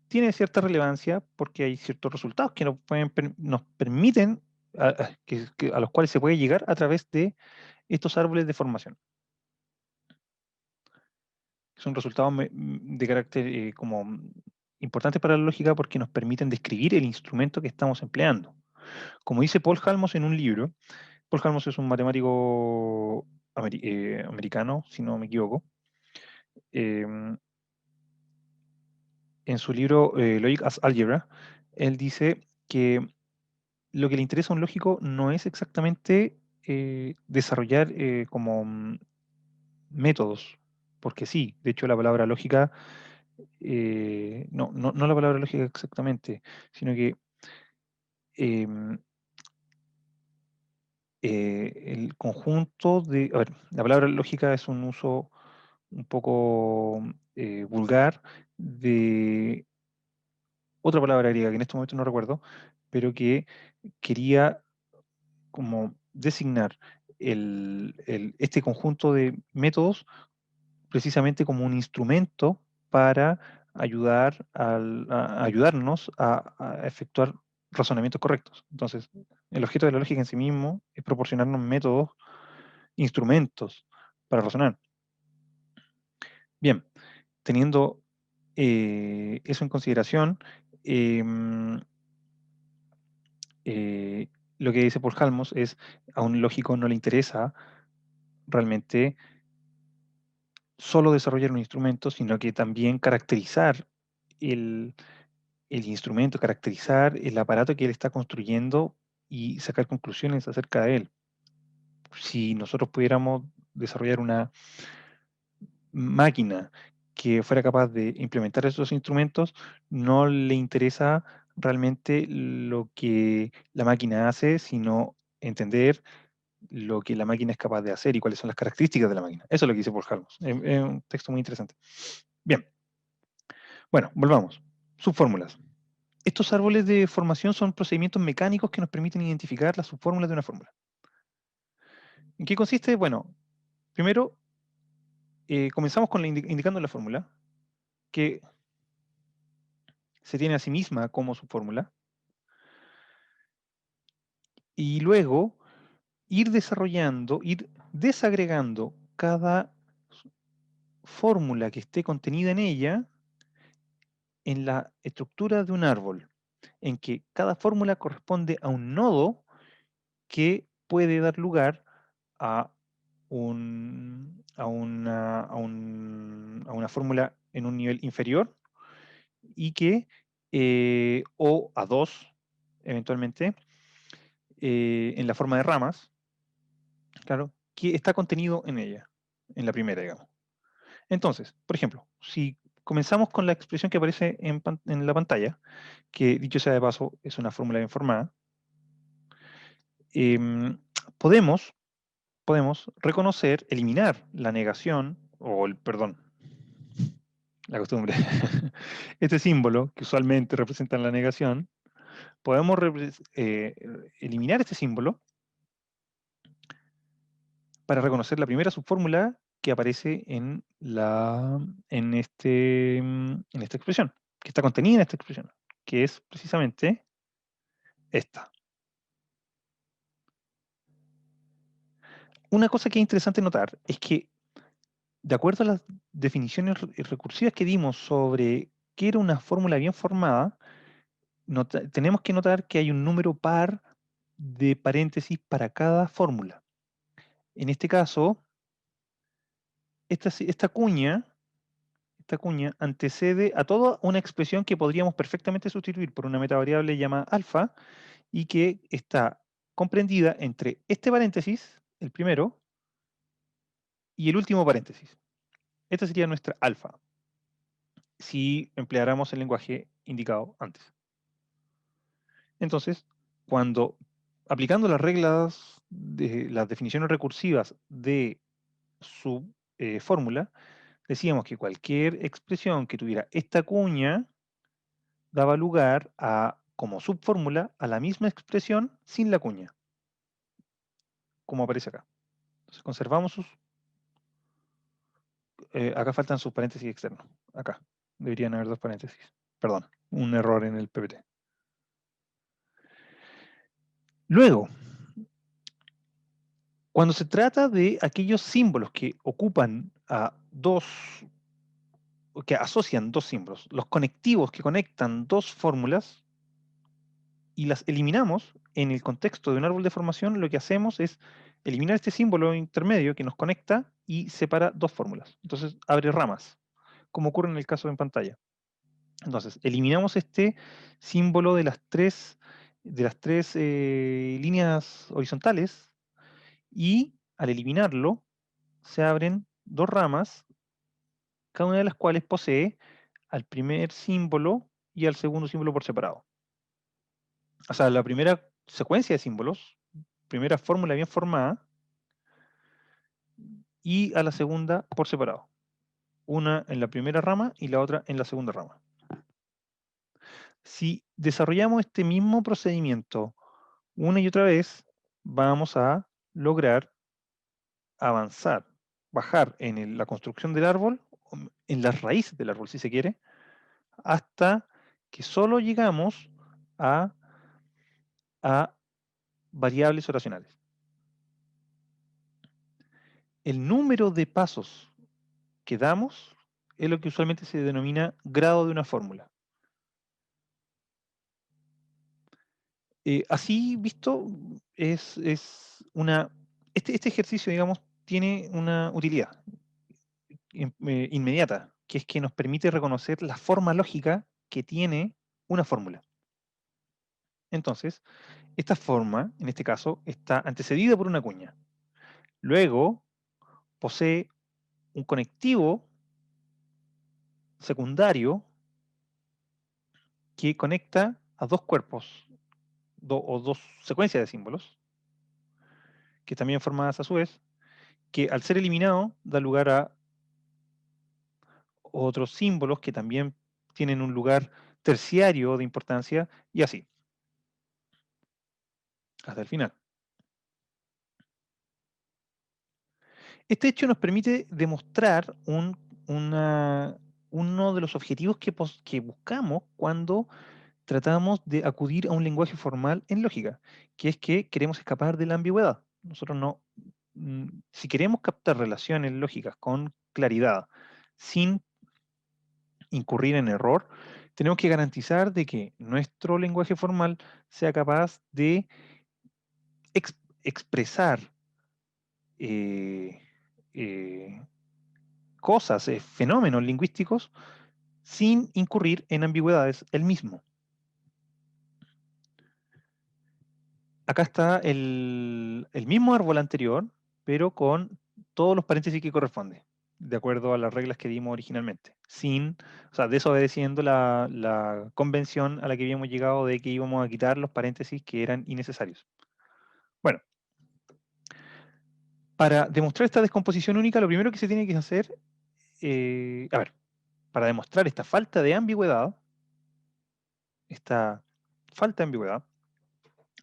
Speaker 1: Tiene cierta relevancia porque hay ciertos resultados que nos permiten, a los cuales se puede llegar a través de estos árboles de formación. Son resultados de carácter como importantes para la lógica porque nos permiten describir el instrumento que estamos empleando. Como dice Paul Halmos en un libro, Paul Halmos es un matemático americano, si no me equivoco. em, en su libro Logic as Algebra, él dice que lo que le interesa a un lógico no es exactamente desarrollar como métodos, porque sí, de hecho la palabra lógica, no la palabra lógica exactamente, sino que em, el conjunto de, a ver, la palabra lógica es un uso un poco vulgar de otra palabra griega que en este momento no recuerdo, pero que quería como designar este conjunto de métodos precisamente como un instrumento para ayudarnos a efectuar razonamientos correctos. Entonces, el objeto de la lógica en sí mismo es proporcionarnos métodos, instrumentos para razonar. Bien, teniendo eso en consideración, em, eh, lo que dice Paul Halmos es, a un lógico no le interesa realmente solo desarrollar un instrumento, sino que también caracterizar el, el instrumento, caracterizar el aparato que él está construyendo y sacar conclusiones acerca de él. Si nosotros pudiéramos desarrollar una máquina que fuera capaz de implementar esos instrumentos, no le interesa realmente lo que la máquina hace, sino entender lo que la máquina es capaz de hacer y cuáles son las características de la máquina. Eso es lo que dice Paul Halmos. Es un texto muy interesante. Bien, bueno, volvamos. Subfórmulas. Estos árboles de formación son procedimientos mecánicos que nos permiten identificar las subfórmulas de una fórmula. ¿En qué consiste? Bueno, primero comenzamos con indicando la fórmula, que se tiene a sí misma como subfórmula, y luego ir desagregando cada fórmula que esté contenida en ella en la estructura de un árbol, en que cada fórmula corresponde a un nodo que puede dar lugar a, a una fórmula en un nivel inferior y que, o a dos, eventualmente, en la forma de ramas, claro, que está contenido en ella, en la primera, digamos. Entonces, por ejemplo, si comenzamos con la expresión que aparece en la pantalla, que dicho sea de paso es una fórmula bien formada, em, podemos, podemos reconocer, eliminar la negación, o el, perdón, la costumbre, este símbolo que usualmente representa la negación, podemos eliminar este símbolo para reconocer la primera subfórmula que aparece en esta expresión, que está contenida en esta expresión, que es precisamente esta. Una cosa que es interesante notar es que, de acuerdo a las definiciones recursivas que dimos sobre qué era una fórmula bien formada, tenemos que notar que hay un número par de paréntesis para cada fórmula. En este caso, esta cuña antecede a toda una expresión que podríamos perfectamente sustituir por una metavariable llamada alfa y que está comprendida entre este paréntesis, el primero, y el último paréntesis. Esta sería nuestra alfa, si empleáramos el lenguaje indicado antes. Entonces, cuando aplicando las reglas de las definiciones recursivas de su fórmula, decíamos que cualquier expresión que tuviera esta cuña daba lugar a, como subfórmula, a la misma expresión sin la cuña. como aparece acá. Entonces conservamos sus... acá faltan sus paréntesis externos. Acá. Deberían haber dos paréntesis. Perdón, un error en el PPT. Luego, cuando se trata de aquellos símbolos que ocupan a dos, que asocian dos símbolos, los conectivos que conectan dos fórmulas y las eliminamos en el contexto de un árbol de formación, lo que hacemos es eliminar este símbolo intermedio que nos conecta y separa dos fórmulas. Entonces abre ramas, como ocurre en el caso en pantalla. Entonces, eliminamos este símbolo de las tres líneas horizontales y al eliminarlo se abren dos ramas, cada una de las cuales posee al primer símbolo y al segundo símbolo por separado. O sea, la primera secuencia de símbolos, primera fórmula bien formada, y a la segunda por separado. Una en la primera rama y la otra en la segunda rama. Si desarrollamos este mismo procedimiento una y otra vez, vamos a lograr avanzar, bajar en la construcción del árbol, en las raíces del árbol, si se quiere, hasta que solo llegamos a variables oracionales. El número de pasos que damos es lo que usualmente se denomina grado de una fórmula. Así visto, este ejercicio, digamos, tiene una utilidad inmediata, que es que nos permite reconocer la forma lógica que tiene una fórmula. Entonces, esta forma, en este caso, está antecedida por una cuña. Luego, posee un conectivo secundario que conecta a dos cuerpos o dos secuencias de símbolos, que también formadas a su vez, que al ser eliminado da lugar a otros símbolos que también tienen un lugar terciario de importancia, y así, hasta el final. Este hecho nos permite demostrar uno de los objetivos que buscamos cuando tratamos de acudir a un lenguaje formal en lógica, que es que queremos escapar de la ambigüedad. Nosotros no, si queremos captar relaciones lógicas con claridad, sin incurrir en error, tenemos que garantizar de que nuestro lenguaje formal sea capaz de expresar eh, eh, cosas, fenómenos lingüísticos, sin incurrir en ambigüedades el mismo. Acá está el mismo árbol anterior, pero con todos los paréntesis que corresponde, de acuerdo a las reglas que dimos originalmente, o sea, desobedeciendo la convención a la que habíamos llegado de que íbamos a quitar los paréntesis que eran innecesarios. Bueno, para demostrar esta descomposición única, lo primero que se tiene que hacer, a ver, para demostrar esta falta de ambigüedad,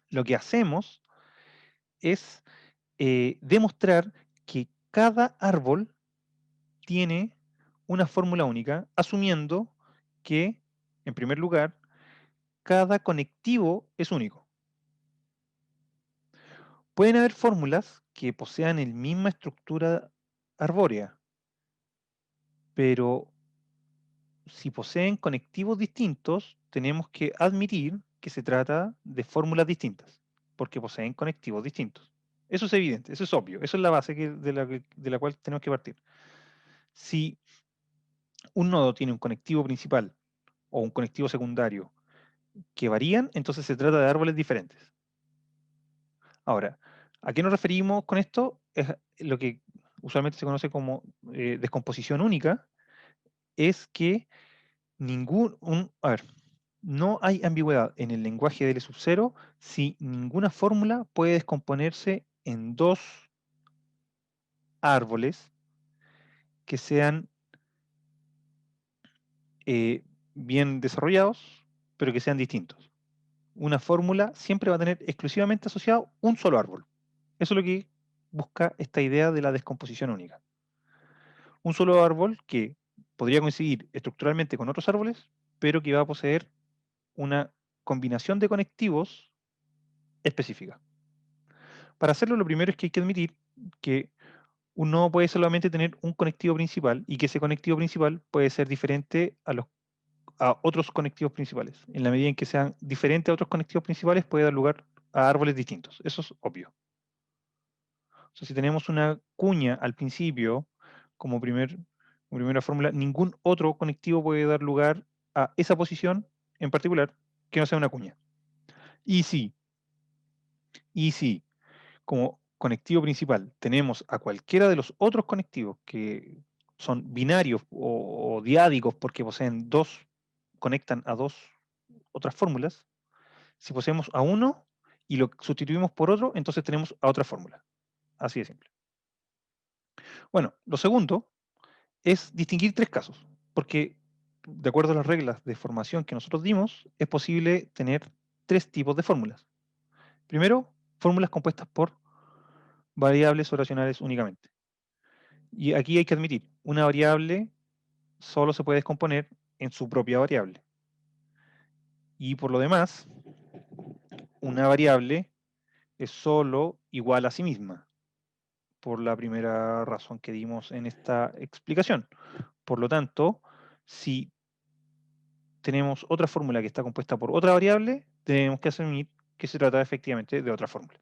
Speaker 1: lo que hacemos es demostrar que cada árbol tiene una fórmula única, asumiendo que, en primer lugar, cada conectivo es único. Pueden haber fórmulas que posean la misma estructura arbórea, pero si poseen conectivos distintos, tenemos que admitir que se trata de fórmulas distintas, porque poseen conectivos distintos. Eso es evidente, eso es obvio, eso es la base de la cual tenemos que partir. Si un nodo tiene un conectivo principal o un conectivo secundario que varían, entonces se trata de árboles diferentes. Ahora, ¿a qué nos referimos con esto? Es lo que usualmente se conoce como descomposición única, es que no hay ambigüedad en el lenguaje de L sub 0 si ninguna fórmula puede descomponerse en dos árboles que sean bien desarrollados, pero que sean distintos. Una fórmula siempre va a tener exclusivamente asociado un solo árbol. Eso es lo que busca esta idea de la descomposición única. Un solo árbol que podría coincidir estructuralmente con otros árboles, pero que va a poseer una combinación de conectivos específica. Para hacerlo, lo primero es que hay que admitir que uno puede solamente tener un conectivo principal y que ese conectivo principal puede ser diferente a otros conectivos principales. En la medida en que sean diferentes a otros conectivos principales, puede dar lugar a árboles distintos. Eso es obvio. O sea, si tenemos una cuña al principio como, como primera fórmula, ningún otro conectivo puede dar lugar a esa posición en particular que no sea una cuña. Y si como conectivo principal tenemos a cualquiera de los otros conectivos que son binarios o diádicos porque poseen conectan a dos otras fórmulas, si poseemos a uno y lo sustituimos por otro, entonces tenemos a otra fórmula. Así de simple. Bueno, lo segundo es distinguir tres casos, porque de acuerdo a las reglas de formación que nosotros dimos, es posible tener tres tipos de fórmulas. Primero, fórmulas compuestas por variables o racionales únicamente. Y aquí hay que admitir, una variable solo se puede descomponer en su propia variable. Y por lo demás, una variable es solo igual a sí misma, por la primera razón que dimos en esta explicación. Por lo tanto, si tenemos otra fórmula que está compuesta por otra variable, tenemos que asumir que se trata efectivamente de otra fórmula.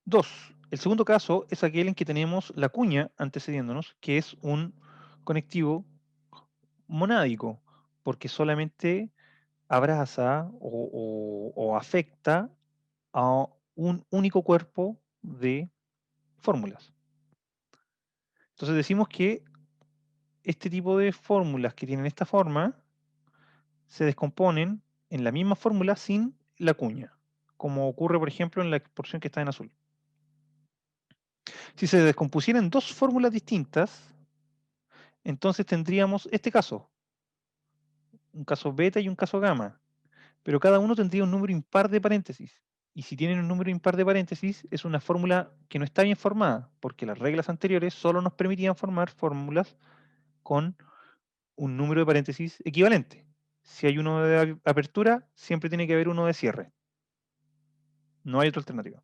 Speaker 1: 2. El segundo caso es aquel en que tenemos la cuña antecediéndonos, que es un conectivo monádico, porque solamente abraza o afecta a un único cuerpo de fórmulas. Entonces decimos que este tipo de fórmulas que tienen esta forma se descomponen en la misma fórmula sin la cuña, como ocurre por ejemplo en la porción que está en azul. Si se descompusieran dos fórmulas distintas, entonces tendríamos este caso, un caso beta y un caso gamma, pero cada uno tendría un número impar de paréntesis. Y si tienen un número impar de paréntesis, es una fórmula que no está bien formada, porque las reglas anteriores solo nos permitían formar fórmulas con un número de paréntesis equivalente. Si hay uno de apertura, siempre tiene que haber uno de cierre. No hay otra alternativa.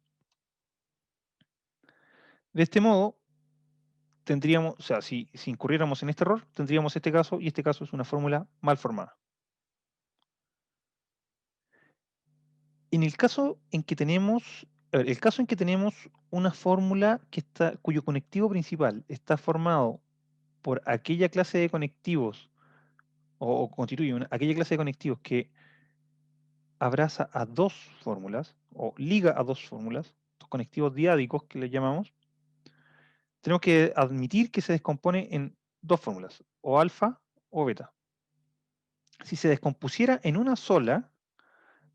Speaker 1: De este modo, tendríamos, o sea, si incurriéramos en este error, tendríamos este caso, y este caso es una fórmula mal formada. En el caso en que tenemos, a ver, el caso en que tenemos una fórmula cuyo conectivo principal está formado por aquella clase de conectivos, o constituye aquella clase de conectivos que abraza a dos fórmulas, o liga a dos fórmulas, los conectivos diádicos que le llamamos, tenemos que admitir que se descompone en dos fórmulas, o alfa o beta. Si se descompusiera en una sola,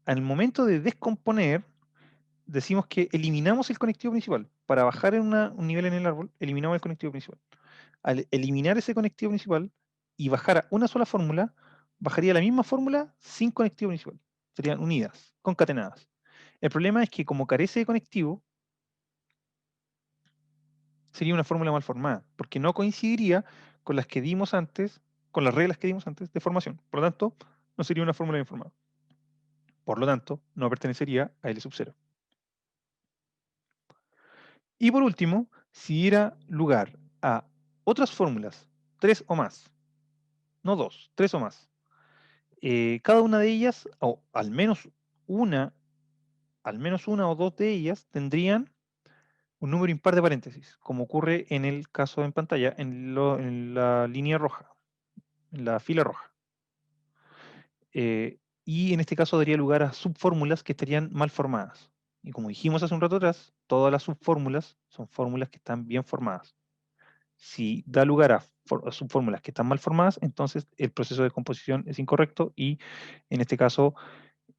Speaker 1: al momento de descomponer, decimos que eliminamos el conectivo principal. Para bajar en un nivel en el árbol, eliminamos el conectivo principal. Al eliminar ese conectivo principal y bajar a una sola fórmula, bajaría la misma fórmula sin conectivo principal. Serían unidas, concatenadas. El problema es que como carece de conectivo, sería una fórmula mal formada, porque no coincidiría con las que dimos antes, con las reglas que dimos antes de formación. Por lo tanto, no sería una fórmula bien formada. Por lo tanto, no pertenecería a L sub 0. Y por último, si diera lugar a otras fórmulas, tres o más, no dos, tres o más, cada una de ellas, o al menos una o dos de ellas, tendrían un número impar de paréntesis, como ocurre en el caso en pantalla, en la línea roja, en la fila roja. Y en este caso daría lugar a subfórmulas que estarían mal formadas. Y como dijimos hace un rato atrás, todas las subfórmulas son fórmulas que están bien formadas. Si da lugar a subfórmulas que están mal formadas, entonces el proceso de composición es incorrecto y en este caso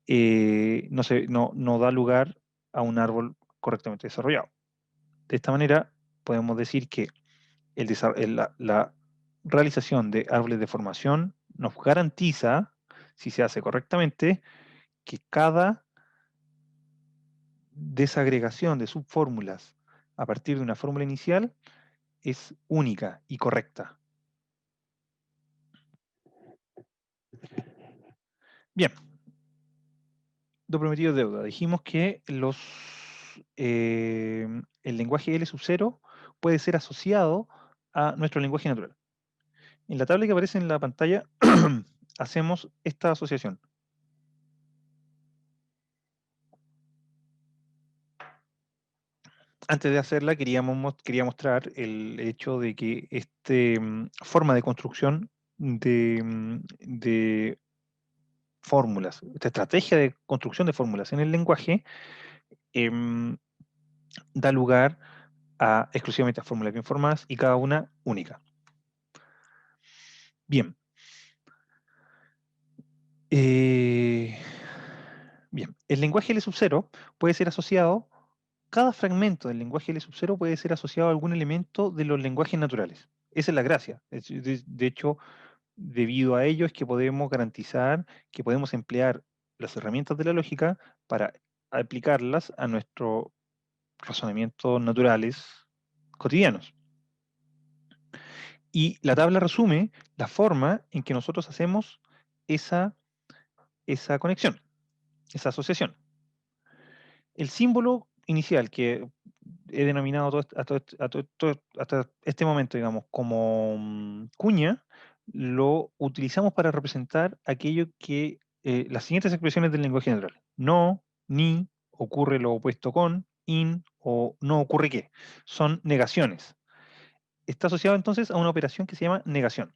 Speaker 1: no da lugar a un árbol correctamente desarrollado. De esta manera, podemos decir que la realización de árboles de formación nos garantiza, si se hace correctamente, que cada desagregación de subfórmulas a partir de una fórmula inicial es única y correcta. Bien, lo prometido es deuda. Dijimos que el lenguaje L sub 0 puede ser asociado a nuestro lenguaje natural. En la tabla que aparece en la pantalla hacemos esta asociación. Antes de hacerla quería mostrar el hecho de que esta forma de construcción de fórmulas, esta estrategia de construcción de fórmulas en el lenguaje em, da lugar exclusivamente a fórmulas bien formadas y cada una única. Bien. Bien, el lenguaje L sub 0 puede ser asociado, cada fragmento del lenguaje L sub 0 puede ser asociado a algún elemento de los lenguajes naturales. Esa es la gracia. De hecho, debido a ello es que podemos garantizar que podemos emplear las herramientas de la lógica para aplicarlas a nuestros razonamientos naturales cotidianos. Y la tabla resume la forma en que nosotros hacemos esa conexión, esa asociación. El símbolo inicial que he denominado hasta este momento, digamos, como cuña, lo utilizamos para representar aquello que las siguientes expresiones del lenguaje natural. No, ni, ocurre lo opuesto con, in o no ocurre qué. Son negaciones. Está asociado entonces a una operación que se llama negación.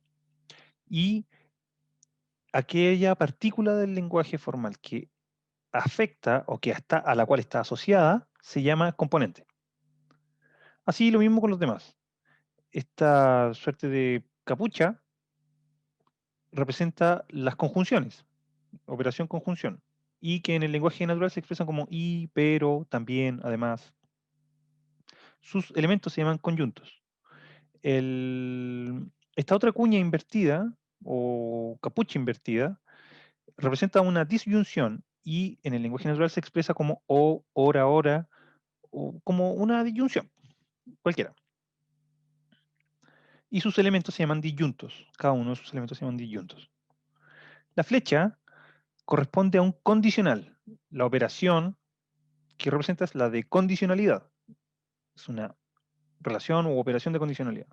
Speaker 1: Y aquella partícula del lenguaje formal que afecta o que a la cual está asociada se llama componente. Así lo mismo con los demás. Esta suerte de capucha representa las conjunciones, operación conjunción, y que en el lenguaje natural se expresan como y, pero, también, además. Sus elementos se llaman conjuntos. Esta otra cuña invertida, o capucha invertida, representa una disyunción y en el lenguaje natural se expresa como o, ora, ora, o como una disyunción, cualquiera. Y sus elementos se llaman disyuntos. Cada uno de sus elementos se llaman disyuntos. La flecha corresponde a un condicional. La operación que representa es la de condicionalidad. Es una relación u operación de condicionalidad.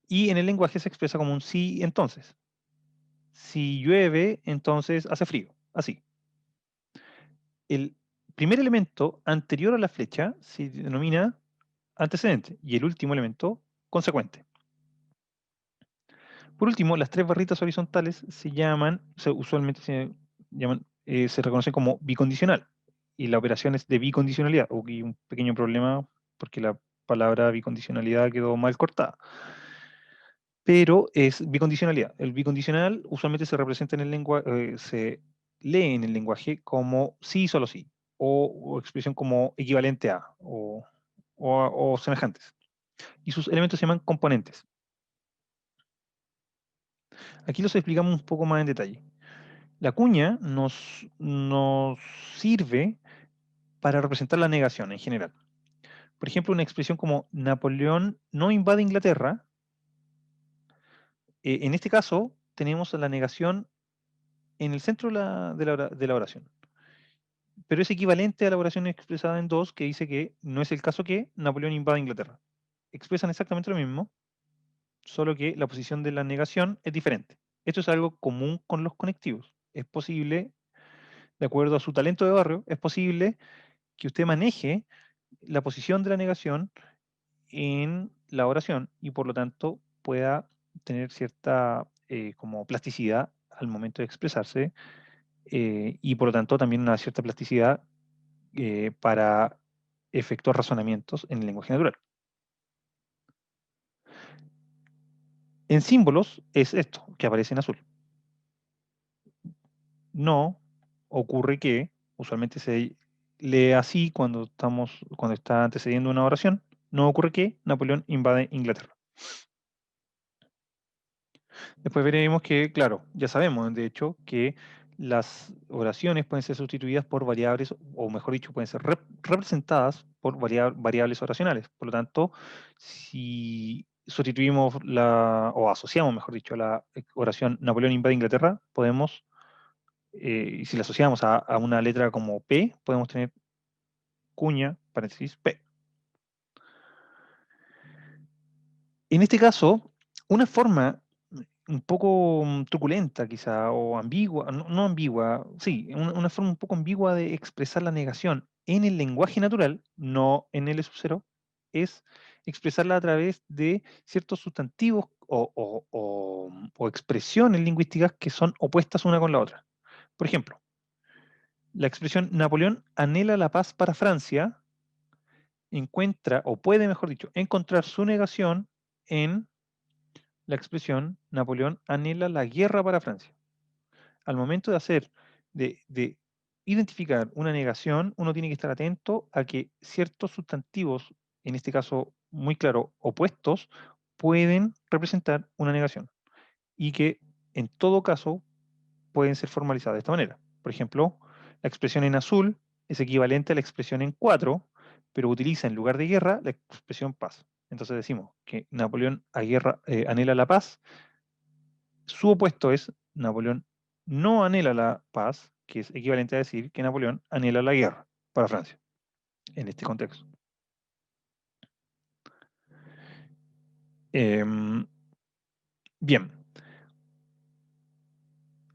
Speaker 1: Y en el lenguaje se expresa como un sí, entonces. Si llueve, entonces hace frío. Así. El primer elemento anterior a la flecha se denomina antecedente y el último elemento consecuente. Por último, las tres barritas horizontales usualmente se reconocen como bicondicional. Y la operación es de bicondicionalidad. Hubo aquí un pequeño problema porque la palabra bicondicionalidad quedó mal cortada. Pero es bicondicionalidad. El bicondicional usualmente se representa en el lenguaje, se lee en el lenguaje como sí, solo sí, o expresión como equivalente a, o semejantes. Y sus elementos se llaman componentes. Aquí los explicamos un poco más en detalle. La cuña nos sirve para representar la negación en general. Por ejemplo, una expresión como Napoleón no invade Inglaterra, en este caso tenemos la negación en el centro de la oración. Pero es equivalente a la oración expresada en dos que dice que no es el caso que Napoleón invade Inglaterra. Expresan exactamente lo mismo, solo que la posición de la negación es diferente. Esto es algo común con los conectivos. Es posible, de acuerdo a su talento de barrio, es posible que usted maneje la posición de la negación en la oración y por lo tanto pueda tener cierta como plasticidad al momento de expresarse y por lo tanto también una cierta plasticidad para efectuar razonamientos en el lenguaje natural. En símbolos es esto que aparece en azul. No ocurre que, usualmente se lee así cuando está antecediendo una oración, no ocurre que Napoleón invade Inglaterra. Después veremos que, claro, ya sabemos, de hecho, que las oraciones pueden ser sustituidas por variables, o mejor dicho, pueden ser representadas por variables oracionales. Por lo tanto, si sustituimos o asociamos, mejor dicho, la oración Napoleón invade Inglaterra, podemos, y si la asociamos a una letra como P, podemos tener cuña, paréntesis, P. En este caso, una forma un poco truculenta quizá, o ambigua, no ambigua, sí, una forma un poco ambigua de expresar la negación en el lenguaje natural, no en el L0, es expresarla a través de ciertos sustantivos o expresiones lingüísticas que son opuestas una con la otra. Por ejemplo, la expresión Napoleón anhela la paz para Francia encuentra, o puede, mejor dicho, encontrar su negación en la expresión Napoleón anhela la guerra para Francia. Al momento de de identificar una negación, uno tiene que estar atento a que ciertos sustantivos, en este caso muy claro, opuestos, pueden representar una negación y que en todo caso pueden ser formalizadas de esta manera. Por ejemplo, la expresión en azul es equivalente a la expresión en 4, pero utiliza en lugar de guerra la expresión paz. Entonces decimos que Napoleón anhela la paz, su opuesto es Napoleón no anhela la paz, que es equivalente a decir que Napoleón anhela la guerra para Francia, en este contexto. Bien,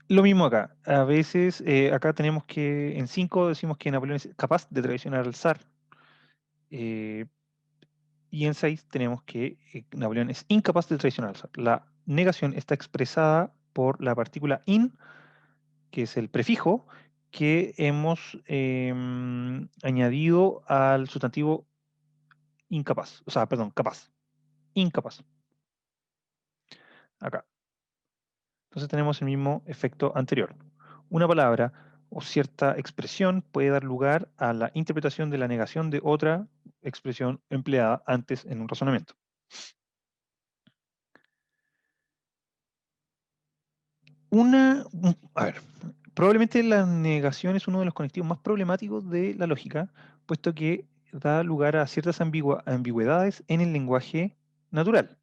Speaker 1: lo mismo acá. A veces, acá tenemos que, en 5 decimos que Napoleón es capaz de traicionar al zar, y en 6 tenemos que Napoleón es incapaz de traicionar al zar. La negación está expresada por la partícula in, que es el prefijo que hemos añadido al sustantivo incapaz, o sea, perdón, capaz, incapaz, acá. Entonces tenemos el mismo efecto anterior. Una palabra o cierta expresión puede dar lugar a la interpretación de la negación de otra expresión empleada antes en un razonamiento. A ver, probablemente la negación es uno de los conectivos más problemáticos de la lógica, puesto que da lugar a ciertas ambigüedades en el lenguaje natural.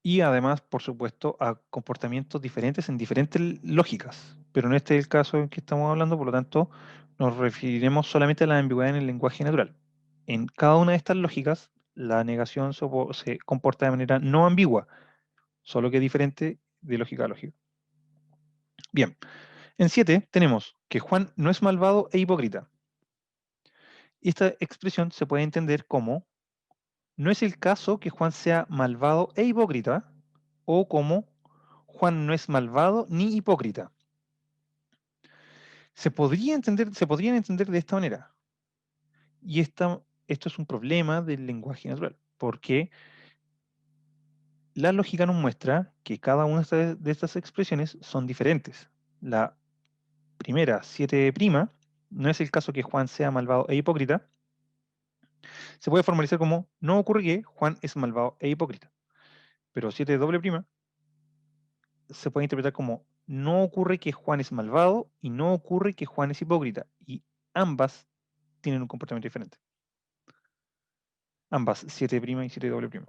Speaker 1: Y además, por supuesto, a comportamientos diferentes en diferentes lógicas. Pero no este es el caso en que estamos hablando, por lo tanto, nos referiremos solamente a la ambigüedad en el lenguaje natural. En cada una de estas lógicas, la negación se comporta de manera no ambigua, solo que diferente de lógica a lógica. Bien, en 7 tenemos que Juan no es malvado e hipócrita. Y esta expresión se puede entender como no es el caso que Juan sea malvado e hipócrita, o como Juan no es malvado ni hipócrita. Se podrían entender de esta manera. Y esto es un problema del lenguaje natural, porque la lógica nos muestra que cada una de estas expresiones son diferentes. La primera, 7', no es el caso que Juan sea malvado e hipócrita, se puede formalizar como no ocurre que Juan es malvado e hipócrita. Pero 7', se puede interpretar como no ocurre que Juan es malvado y no ocurre que Juan es hipócrita. Y ambas tienen un comportamiento diferente. Ambas, 7' y 7'.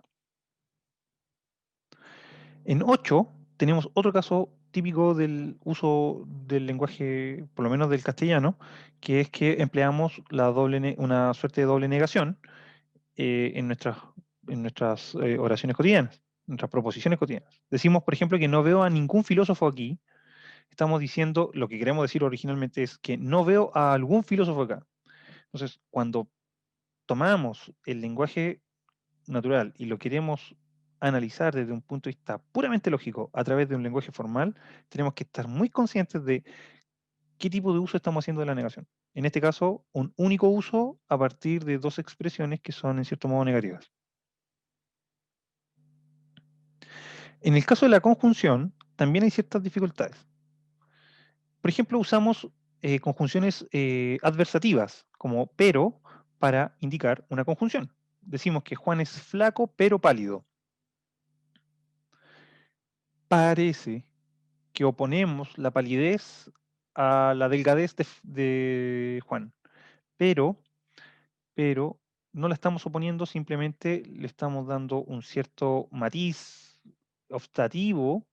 Speaker 1: En 8 tenemos otro caso típico del uso del lenguaje, por lo menos del castellano, que es que empleamos una suerte de doble negación en nuestras oraciones cotidianas, nuestras proposiciones cotidianas. Decimos, por ejemplo, que no veo a ningún filósofo aquí. Estamos diciendo, lo que queremos decir originalmente es que no veo a algún filósofo acá. Entonces, cuando tomamos el lenguaje natural y lo queremos analizar desde un punto de vista puramente lógico a través de un lenguaje formal, tenemos que estar muy conscientes de qué tipo de uso estamos haciendo de la negación. En este caso, un único uso a partir de dos expresiones que son en cierto modo negativas. En el caso de la conjunción, también hay ciertas dificultades. Por ejemplo, usamos conjunciones adversativas, como pero, para indicar una conjunción. Decimos que Juan es flaco pero pálido. parece que oponemos la palidez a la delgadez de Juan, pero no la estamos oponiendo, simplemente le estamos dando un cierto matiz optativo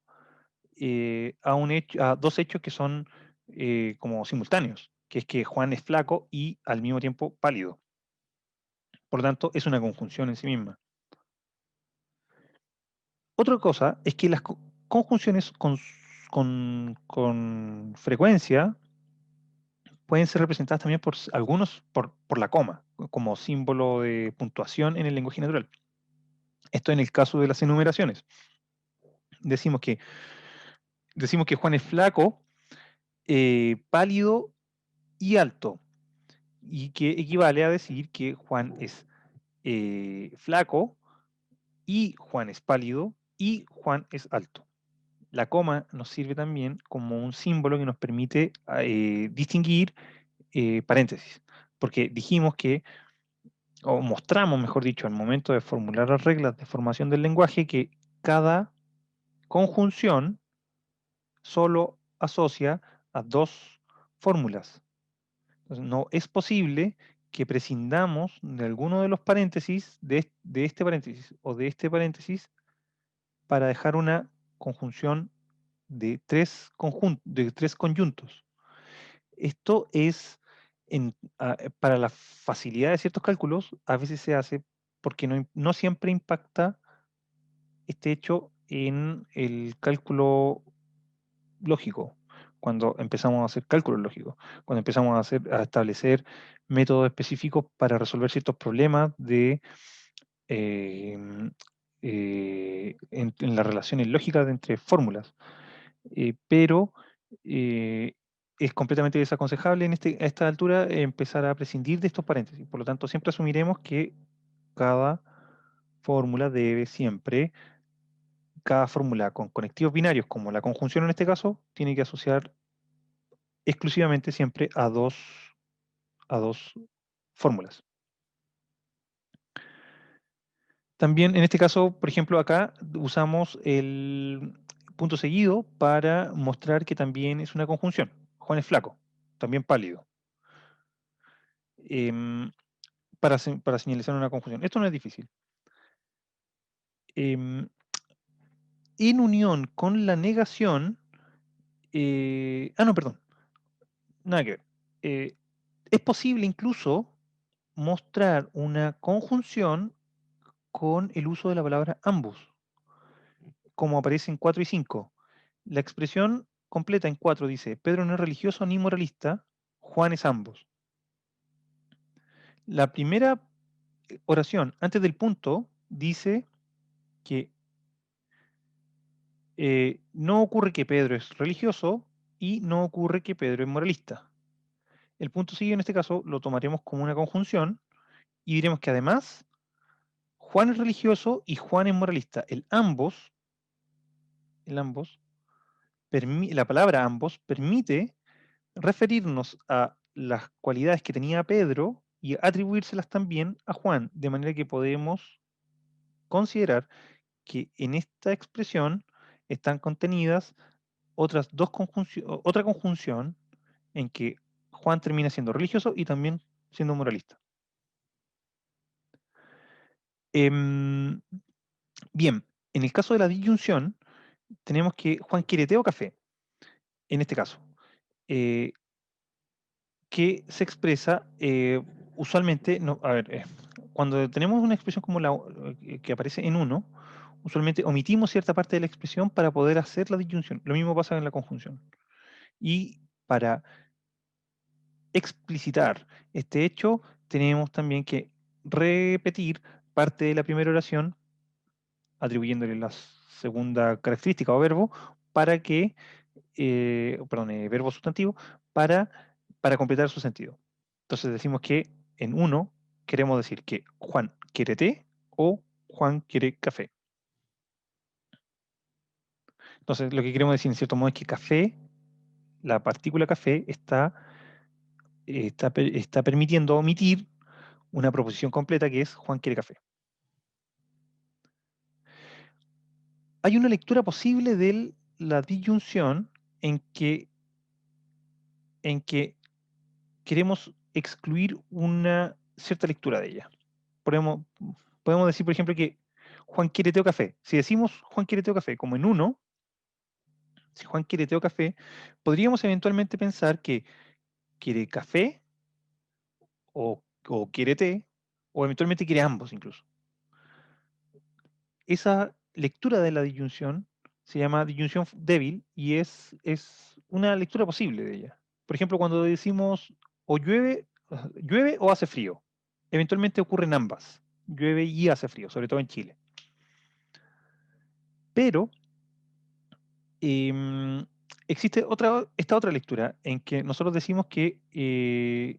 Speaker 1: a dos hechos que son como simultáneos, que es que Juan es flaco y al mismo tiempo pálido. Por lo tanto, es una conjunción en sí misma. Otra cosa es que las conjunciones con frecuencia pueden ser representadas también por algunos por la coma, como símbolo de puntuación en el lenguaje natural. Esto en el caso de las enumeraciones. Decimos que, Juan es flaco, pálido y alto, y que equivale a decir que Juan es flaco y Juan es pálido y Juan es alto. La coma nos sirve también como un símbolo que nos permite distinguir paréntesis, porque dijimos que, o mostramos, mejor dicho, al momento de formular las reglas de formación del lenguaje, que cada conjunción solo asocia a dos fórmulas. Entonces, no es posible que prescindamos de alguno de los paréntesis, de este paréntesis o de este paréntesis, para dejar una conjunción de tres conjuntos. Esto es, para la facilidad de ciertos cálculos, a veces se hace porque no siempre impacta este hecho en el cálculo lógico, cuando empezamos a hacer cálculos lógicos, cuando empezamos a establecer métodos específicos para resolver ciertos problemas em, en las relaciones lógicas entre fórmulas. Pero es completamente desaconsejable a esta altura empezar a prescindir de estos paréntesis. Por lo tanto, siempre asumiremos que cada fórmula debe siempre, cada fórmula con conectivos binarios, como la conjunción en este caso, tiene que asociar exclusivamente siempre a dos fórmulas. También en este caso, por ejemplo, acá usamos el punto seguido para mostrar que también es una conjunción. Juan es flaco, también pálido. Em, para señalizar una conjunción. Esto no es difícil. Em, en unión con la negación, no, perdón, nada que ver. Eh, es posible incluso mostrar una conjunción con el uso de la palabra ambos, como aparece en 4 y 5. La expresión completa en 4 dice: Pedro no es religioso ni moralista, Juan es ambos. La primera oración antes del punto dice que no ocurre que Pedro es religioso y no ocurre que Pedro es moralista. El punto sigue en este caso lo tomaremos como una conjunción y diremos que además Juan es religioso y Juan es moralista. La palabra ambos permite referirnos a las cualidades que tenía Pedro y atribuírselas también a Juan, de manera que podemos considerar que en esta expresión están contenidas otra conjunción en que Juan termina siendo religioso y también siendo moralista. Bien, en el caso de la disyunción, tenemos que Juan quiere té o café, en este caso, eh, que se expresa usualmente, no, a ver, cuando tenemos una expresión como que aparece en uno, usualmente omitimos cierta parte de la expresión para poder hacer la disyunción. Lo mismo pasa en la conjunción. Y para explicitar este hecho, tenemos también que repetir parte de la primera oración, atribuyéndole la segunda característica o verbo, para que, verbo sustantivo, para completar su sentido. Entonces decimos que en uno queremos decir que Juan quiere té o Juan quiere café. Entonces lo que queremos decir en cierto modo es que café, la partícula café, está permitiendo omitir una proposición completa que es Juan quiere café. hay una lectura posible de la disyunción en que queremos excluir una cierta lectura de ella. Podemos, podemos decir, por ejemplo, que Juan quiere té o café. Si decimos Juan quiere té o café como en uno, si Juan quiere té o café, podríamos eventualmente pensar que quiere café o quiere té, o eventualmente quiere ambos incluso. Esa lectura de la disyunción se llama disyunción débil y es una lectura posible de ella. Por ejemplo, cuando decimos o llueve o hace frío, eventualmente ocurren ambas, llueve y hace frío, sobre todo en Chile. Pero em, existe esta otra lectura en que nosotros decimos que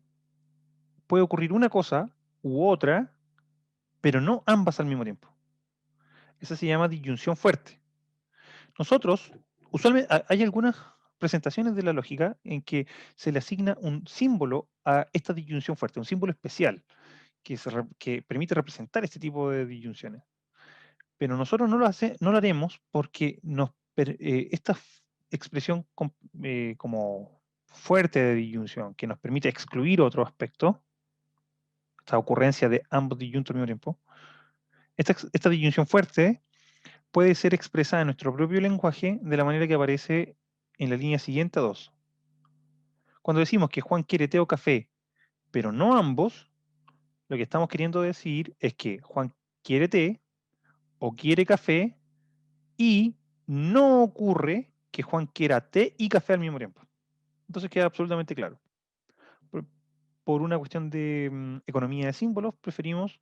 Speaker 1: puede ocurrir una cosa u otra, pero no ambas al mismo tiempo. Esa se llama disyunción fuerte. Nosotros, usualmente, hay algunas presentaciones de la lógica en que se le asigna un símbolo a esta disyunción fuerte, un símbolo especial que permite representar este tipo de disyunciones. Pero nosotros no lo haremos porque esta expresión como fuerte de disyunción que nos permite excluir otro aspecto, esta ocurrencia de ambos disyuntos al mismo tiempo, esta disyunción fuerte puede ser expresada en nuestro propio lenguaje de la manera que aparece en la línea siguiente a 2. Cuando decimos que Juan quiere té o café, pero no ambos, lo que estamos queriendo decir es que Juan quiere té o quiere café y no ocurre que Juan quiera té y café al mismo tiempo. Entonces queda absolutamente claro. Por, por una cuestión de economía de símbolos, preferimos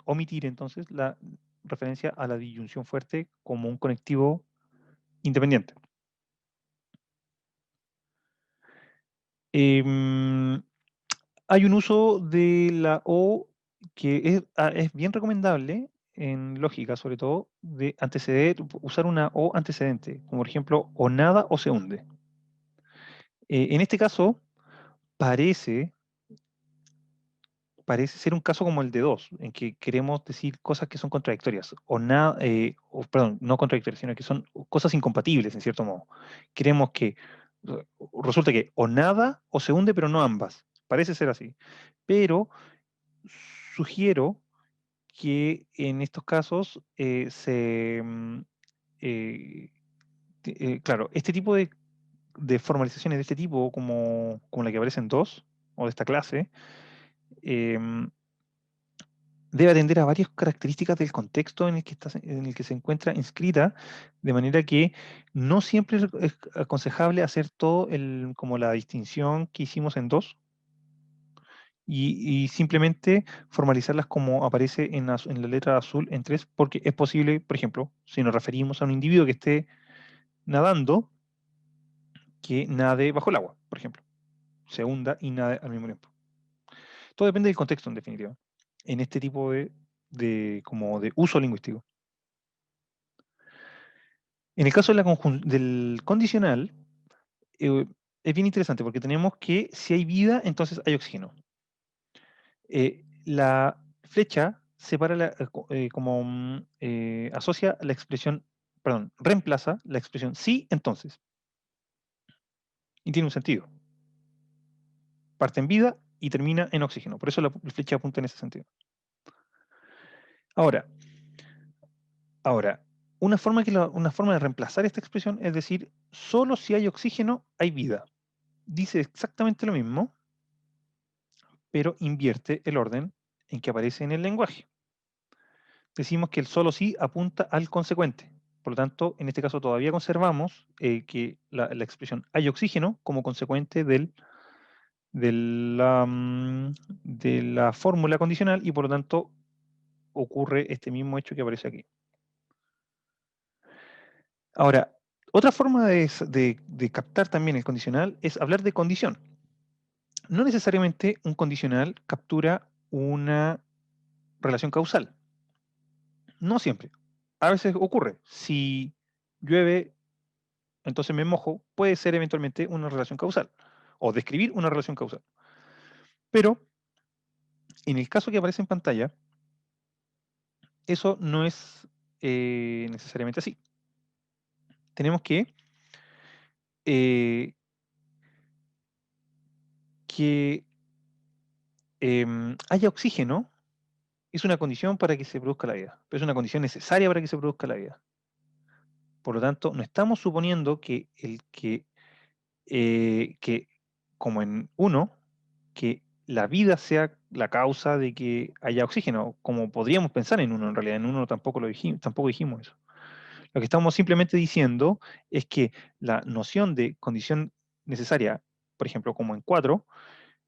Speaker 1: omitir entonces la referencia a la disyunción fuerte como un conectivo independiente. Em, Hay un uso de la O que es bien recomendable en lógica, sobre todo, de usar una O antecedente, como por ejemplo, o nada o se hunde. En este caso, parece, parece ser un caso como el de dos, en que queremos decir cosas que son contradictorias, o nada, perdón, no contradictorias, sino que son cosas incompatibles, en cierto modo. Queremos que, eh, resulta que o nada o se hunde, pero no ambas. Parece ser así. Pero sugiero que en estos casos eh, claro, este tipo de formalizaciones de este tipo, como la que aparece en 2, o de esta clase, em, debe atender a varias características del contexto en el que se encuentra inscrita, de manera que no siempre es aconsejable hacer todo como la distinción que hicimos en 2, y simplemente formalizarlas como aparece en la letra azul en 3, porque es posible, por ejemplo, si nos referimos a un individuo que esté nadando, que nade bajo el agua, por ejemplo, se hunda y nade al mismo tiempo. Todo depende del contexto, en definitiva, en este tipo como de uso lingüístico. En el caso del condicional, eh, es bien interesante porque tenemos que si hay vida, entonces hay oxígeno. La flecha separa asocia la expresión, perdón, reemplaza la expresión sí, entonces. Y tiene un sentido. Parte en vida y termina en oxígeno. Por eso la flecha apunta en ese sentido. Ahora, ahora, una forma de reemplazar esta expresión es decir, solo si hay oxígeno hay vida. Dice exactamente lo mismo, pero invierte el orden en que aparece en el lenguaje. Decimos que el solo sí apunta al consecuente. Por lo tanto, en este caso todavía conservamos que la expresión hay oxígeno como consecuente de de la fórmula condicional y por lo tanto ocurre este mismo hecho que aparece aquí. Ahora, otra forma de captar también el condicional es hablar de condición. No necesariamente un condicional captura una relación causal. No siempre. A veces ocurre. Si llueve, entonces me mojo, puede ser eventualmente una relación causal o describir una relación causal. Pero en el caso que aparece en pantalla, eso no es necesariamente así. Tenemos que eh, que haya oxígeno es una condición para que se produzca la vida, pero es una condición necesaria para que se produzca la vida. Por lo tanto, no estamos suponiendo que como en uno, que la vida sea la causa de que haya oxígeno, como podríamos pensar en uno en realidad. En uno tampoco dijimos eso. Lo que estamos simplemente diciendo es que la noción de condición necesaria, por ejemplo, como en 4,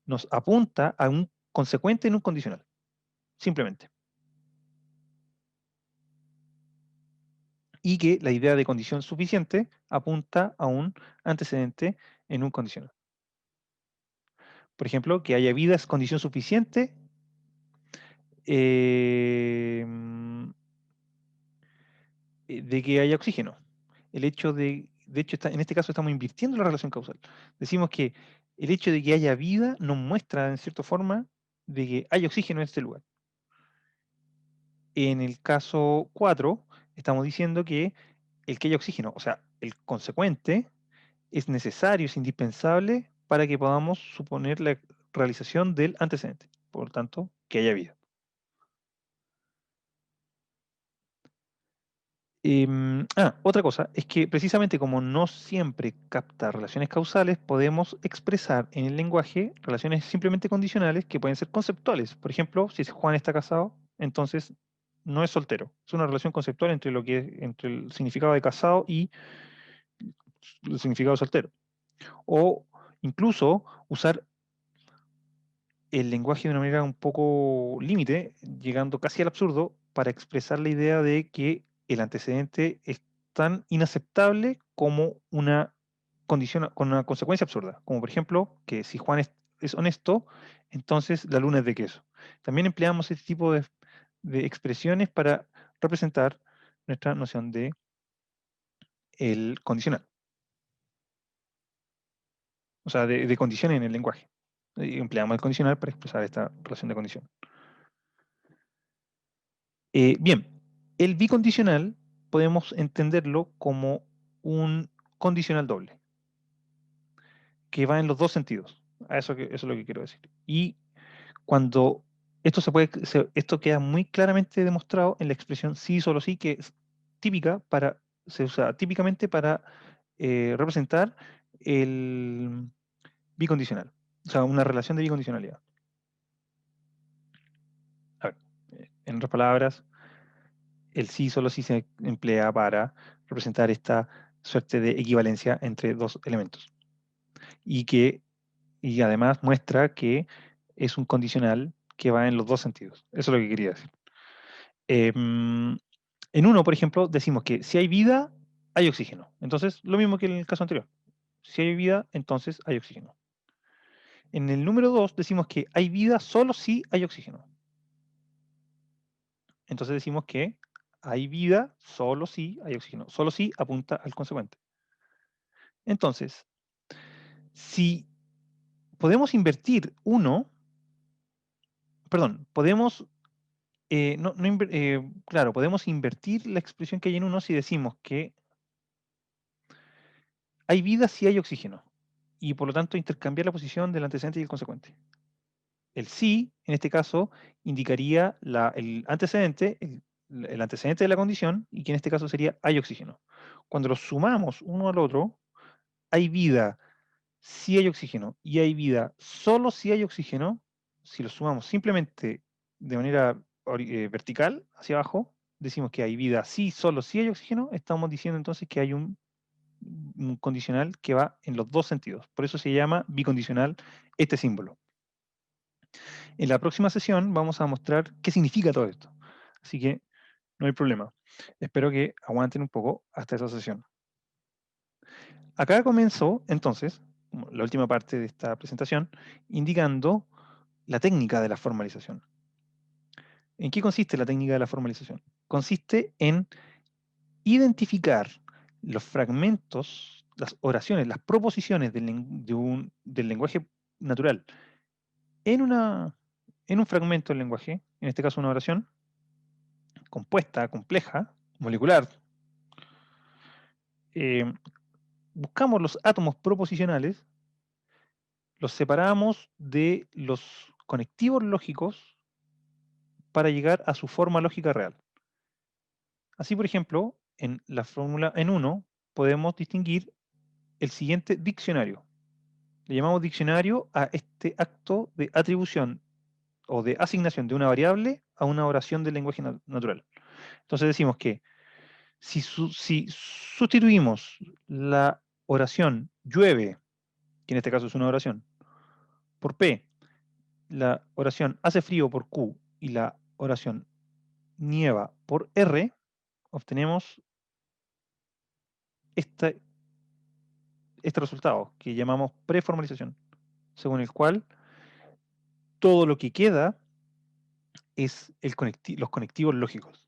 Speaker 1: nos apunta a un consecuente en un condicional, simplemente. Y que la idea de condición suficiente apunta a un antecedente en un condicional. Por ejemplo, que haya vida es condición suficiente eh, de que haya oxígeno. El hecho de hecho, en este caso estamos invirtiendo la relación causal. Decimos que el hecho de que haya vida nos muestra, en cierta forma, de que hay oxígeno en este lugar. En el caso 4, estamos diciendo que el que haya oxígeno, o sea, el consecuente, es necesario, es indispensable para que podamos suponer la realización del antecedente. Por tanto, que haya vida. Otra cosa es que precisamente como no siempre capta relaciones causales, podemos expresar en el lenguaje relaciones simplemente condicionales que pueden ser conceptuales. Por ejemplo, si Juan está casado, entonces no es soltero. Es una relación conceptual entre el significado de casado y el significado de soltero. O incluso usar el lenguaje de una manera un poco límite, llegando casi al absurdo, para expresar la idea de que el antecedente es tan inaceptable como una condición, con una consecuencia absurda. Como por ejemplo, que si Juan es honesto, entonces la luna es de queso. También empleamos este tipo de expresiones para representar nuestra noción de el condicional, o sea, de condición en el lenguaje. Y empleamos el condicional para expresar esta relación de condición. Bien, el bicondicional podemos entenderlo como un condicional doble, que va en los dos sentidos. Eso es lo que quiero decir. Y cuando esto queda muy claramente demostrado en la expresión sí, solo sí, que es se usa típicamente para representar el bicondicional, o sea, una relación de bicondicionalidad. A ver, en otras palabras, el sí solo sí se emplea para representar esta suerte de equivalencia entre dos elementos. Y además muestra que es un condicional que va en los dos sentidos. Eso es lo que quería decir. En uno, por ejemplo, decimos que si hay vida, hay oxígeno. Entonces, lo mismo que en el caso anterior. Si hay vida, entonces hay oxígeno. En el número 2 decimos que hay vida solo si hay oxígeno. Entonces decimos que hay vida solo si hay oxígeno. Solo si apunta al consecuente. Entonces, si podemos invertir uno, perdón, podemos, claro, podemos invertir la expresión que hay en uno si decimos que hay vida si hay oxígeno. Y por lo tanto intercambiar la posición del antecedente y el consecuente. El sí, en este caso, indicaría el antecedente, el antecedente de la condición, y que en este caso sería hay oxígeno. Cuando los sumamos uno al otro, hay vida si hay oxígeno y hay vida solo si hay oxígeno, si lo sumamos simplemente de manera vertical hacia abajo, decimos que hay vida si solo si hay oxígeno, estamos diciendo entonces que hay un condicional que va en los dos sentidos. Por eso se llama bicondicional este símbolo. En la próxima sesión vamos a mostrar qué significa todo esto. Así que no hay problema. Espero que aguanten un poco hasta esa sesión. Acá comenzó entonces la última parte de esta presentación indicando la técnica de la formalización. ¿En qué consiste la técnica de la formalización? Consiste en identificar los fragmentos, las oraciones, las proposiciones del lenguaje natural en, en un fragmento del lenguaje, en este caso una oración compuesta, compleja, molecular, buscamos los átomos proposicionales, los separamos de los conectivos lógicos para llegar a su forma lógica real. Así, por ejemplo, en la fórmula en 1 podemos distinguir el siguiente diccionario. Le llamamos diccionario a este acto de atribución o de asignación de una variable a una oración del lenguaje natural. Entonces decimos que si sustituimos la oración llueve, que en este caso es una oración, por P, la oración hace frío por Q y la oración nieva por R, obtenemos este resultado que llamamos preformalización, según el cual todo lo que queda es los conectivos lógicos,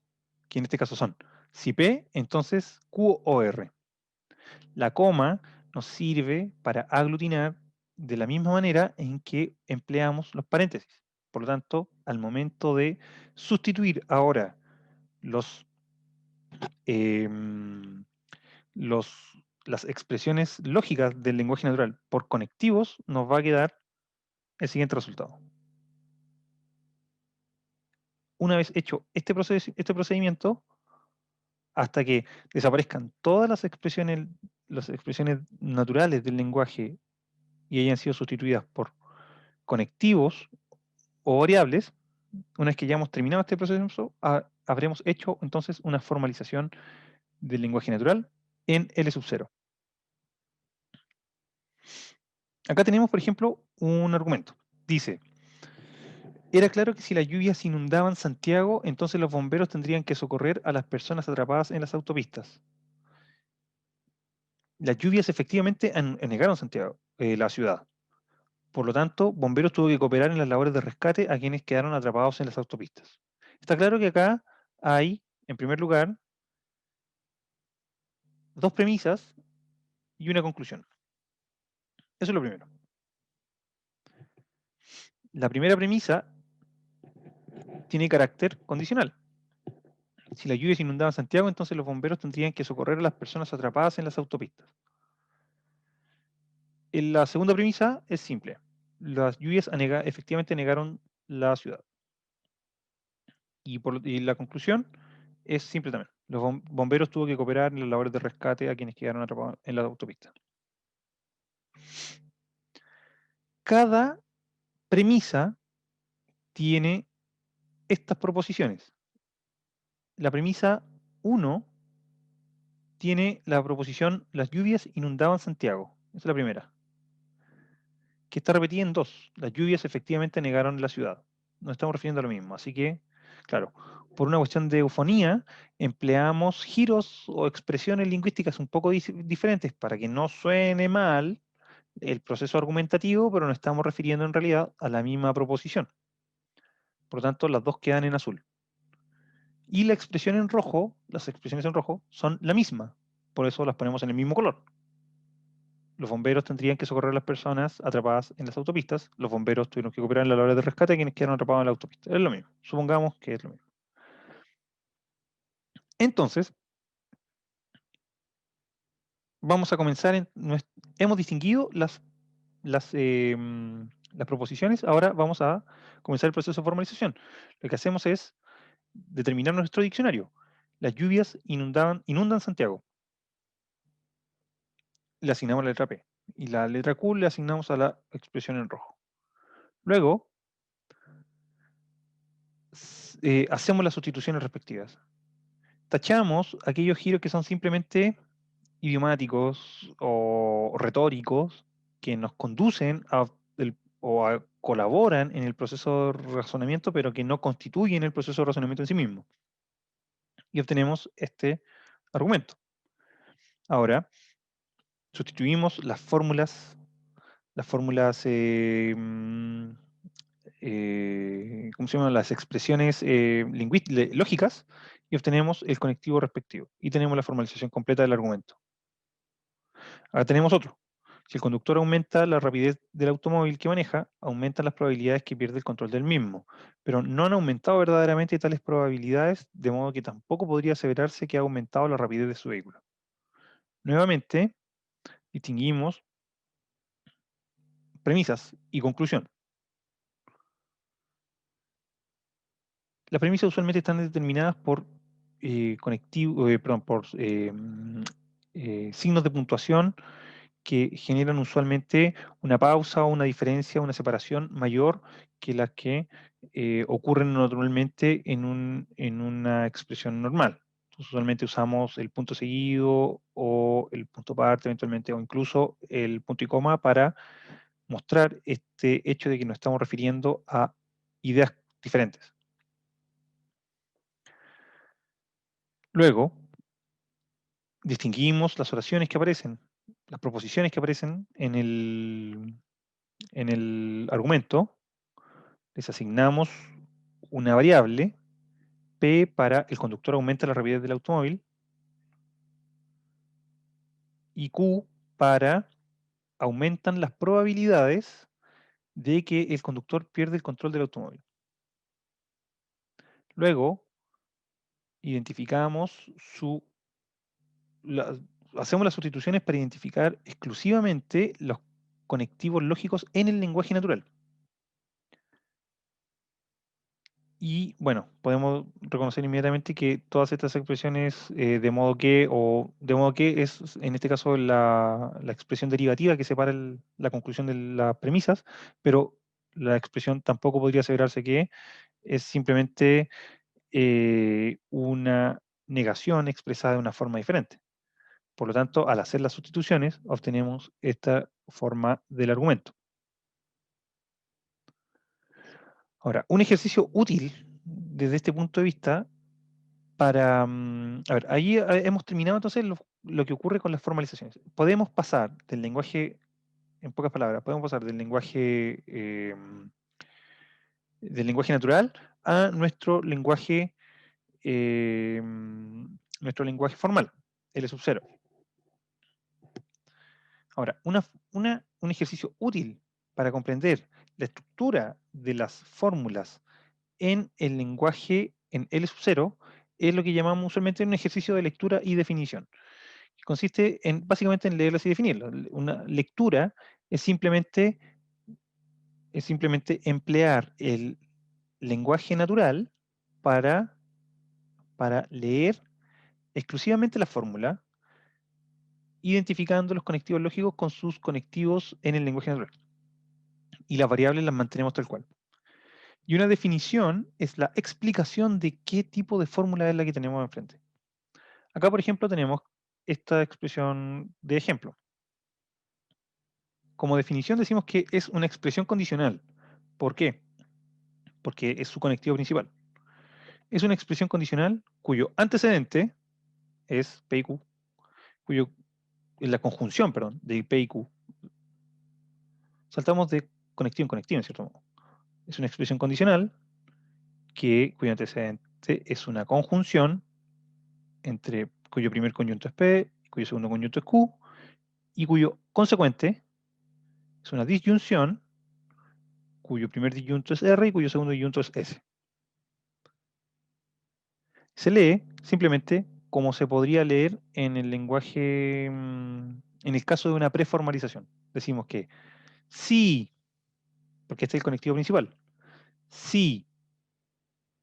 Speaker 1: que en este caso son si P, entonces Q o R. La coma nos sirve para aglutinar de la misma manera en que empleamos los paréntesis. Por lo tanto, al momento de sustituir ahora los, em, las expresiones lógicas del lenguaje natural por conectivos, nos va a quedar el siguiente resultado. Una vez hecho este procedimiento, hasta que desaparezcan todas las expresiones naturales del lenguaje y hayan sido sustituidas por conectivos o variables, una vez que ya hemos terminado este proceso, habremos hecho entonces una formalización del lenguaje natural en L sub 0. Acá tenemos, por ejemplo, un argumento. Dice, era claro que si las lluvias inundaban Santiago, entonces los bomberos tendrían que socorrer a las personas atrapadas en las autopistas. Las lluvias efectivamente anegaron Santiago, la ciudad. Por lo tanto, bomberos tuvo que cooperar en las labores de rescate a quienes quedaron atrapados en las autopistas. Está claro que acá hay, en primer lugar, dos premisas y una conclusión. Eso es lo primero. La primera premisa tiene carácter condicional. Si las lluvias inundaban Santiago, entonces los bomberos tendrían que socorrer a las personas atrapadas en las autopistas. La segunda premisa es simple. Las lluvias efectivamente anegaron la ciudad. Y la conclusión es simple también. Los bomberos tuvo que cooperar en las labores de rescate a quienes quedaron atrapados en la autopista. Cada premisa tiene estas proposiciones. La premisa 1 tiene la proposición las lluvias inundaban Santiago. Esa es la primera. Que está repetida en 2. Las lluvias efectivamente negaron la ciudad. Nos estamos refiriendo a lo mismo. Así que, claro, por una cuestión de eufonía, empleamos giros o expresiones lingüísticas un poco diferentes para que no suene mal el proceso argumentativo, pero nos estamos refiriendo en realidad a la misma proposición. Por lo tanto, las dos quedan en azul. Y la expresión en rojo, las expresiones en rojo, son la misma. Por eso las ponemos en el mismo color. Los bomberos tendrían que socorrer a las personas atrapadas en las autopistas. Los bomberos tuvieron que cooperar en la labor de rescate a quienes quedaron atrapados en la autopista. Es lo mismo. Supongamos que es lo mismo. Entonces, vamos a comenzar. Hemos distinguido las proposiciones. Ahora vamos a comenzar el proceso de formalización. Lo que hacemos es determinar nuestro diccionario. Las lluvias inundan Santiago. Le asignamos la letra P. Y la letra Q le asignamos a la expresión en rojo. Luego, hacemos las sustituciones respectivas. Tachamos aquellos giros que son simplemente idiomáticos o retóricos que nos conducen o colaboran en el proceso de razonamiento, pero que no constituyen el proceso de razonamiento en sí mismo. Y obtenemos este argumento. Ahora, sustituimos las fórmulas ¿cómo se llaman? Las expresiones lógicas y obtenemos el conectivo respectivo. Y tenemos la formalización completa del argumento. Ahora tenemos otro. Si el conductor aumenta la rapidez del automóvil que maneja, aumentan las probabilidades que pierde el control del mismo, pero no han aumentado verdaderamente tales probabilidades, de modo que tampoco podría aseverarse que ha aumentado la rapidez de su vehículo. Nuevamente, distinguimos premisas y conclusión. Las premisas usualmente están determinadas por, signos de puntuación que generan usualmente una pausa, una diferencia, una separación mayor que las que ocurren naturalmente en una expresión normal. Entonces, usualmente usamos el punto seguido o el punto aparte eventualmente, o incluso el punto y coma para mostrar este hecho de que nos estamos refiriendo a ideas diferentes. Luego, distinguimos las oraciones que aparecen, las proposiciones que aparecen en el argumento, les asignamos una variable, P para el conductor aumenta la rapidez del automóvil, y Q para aumentan las probabilidades de que el conductor pierde el control del automóvil. Luego, identificamos hacemos las sustituciones para identificar exclusivamente los conectivos lógicos en el lenguaje natural. Y bueno, podemos reconocer inmediatamente que todas estas expresiones de modo que, o de modo que es en este caso la expresión derivativa que separa la conclusión de las premisas, pero la expresión tampoco podría aseverarse que es simplemente una negación expresada de una forma diferente. Por lo tanto, al hacer las sustituciones, obtenemos esta forma del argumento. Ahora, un ejercicio útil desde este punto de vista para, a ver, ahí hemos terminado entonces lo que ocurre con las formalizaciones. Podemos pasar del lenguaje, en pocas palabras, podemos pasar del lenguaje natural a eh, nuestro lenguaje formal, L sub 0. Ahora, un ejercicio útil para comprender la estructura de las fórmulas en el lenguaje en L sub 0 es lo que llamamos usualmente un ejercicio de lectura y definición. Consiste básicamente en leerlas y definirlas. Una lectura es simplemente emplear el lenguaje natural para, para leer exclusivamente la fórmula, identificando los conectivos lógicos con sus conectivos en el lenguaje natural. Y las variables las mantenemos tal cual. Y una definición es la explicación de qué tipo de fórmula es la que tenemos enfrente. Acá, por ejemplo, tenemos esta expresión de ejemplo. Como definición decimos que es una expresión condicional. ¿Por qué? Porque es su conectivo principal. Es una expresión condicional cuyo antecedente es P y Q, la conjunción, perdón, de P y Q. Saltamos de conectivo en conectivo, en cierto modo. Es una expresión condicional cuyo antecedente es una conjunción cuyo primer conjunto es P, cuyo segundo conjunto es Q, y cuyo consecuente es una disyunción cuyo primer disyunto es R y cuyo segundo disyunto es S. Se lee simplemente como se podría leer en el lenguaje, en el caso de una preformalización. Decimos que si, porque este es el conectivo principal, si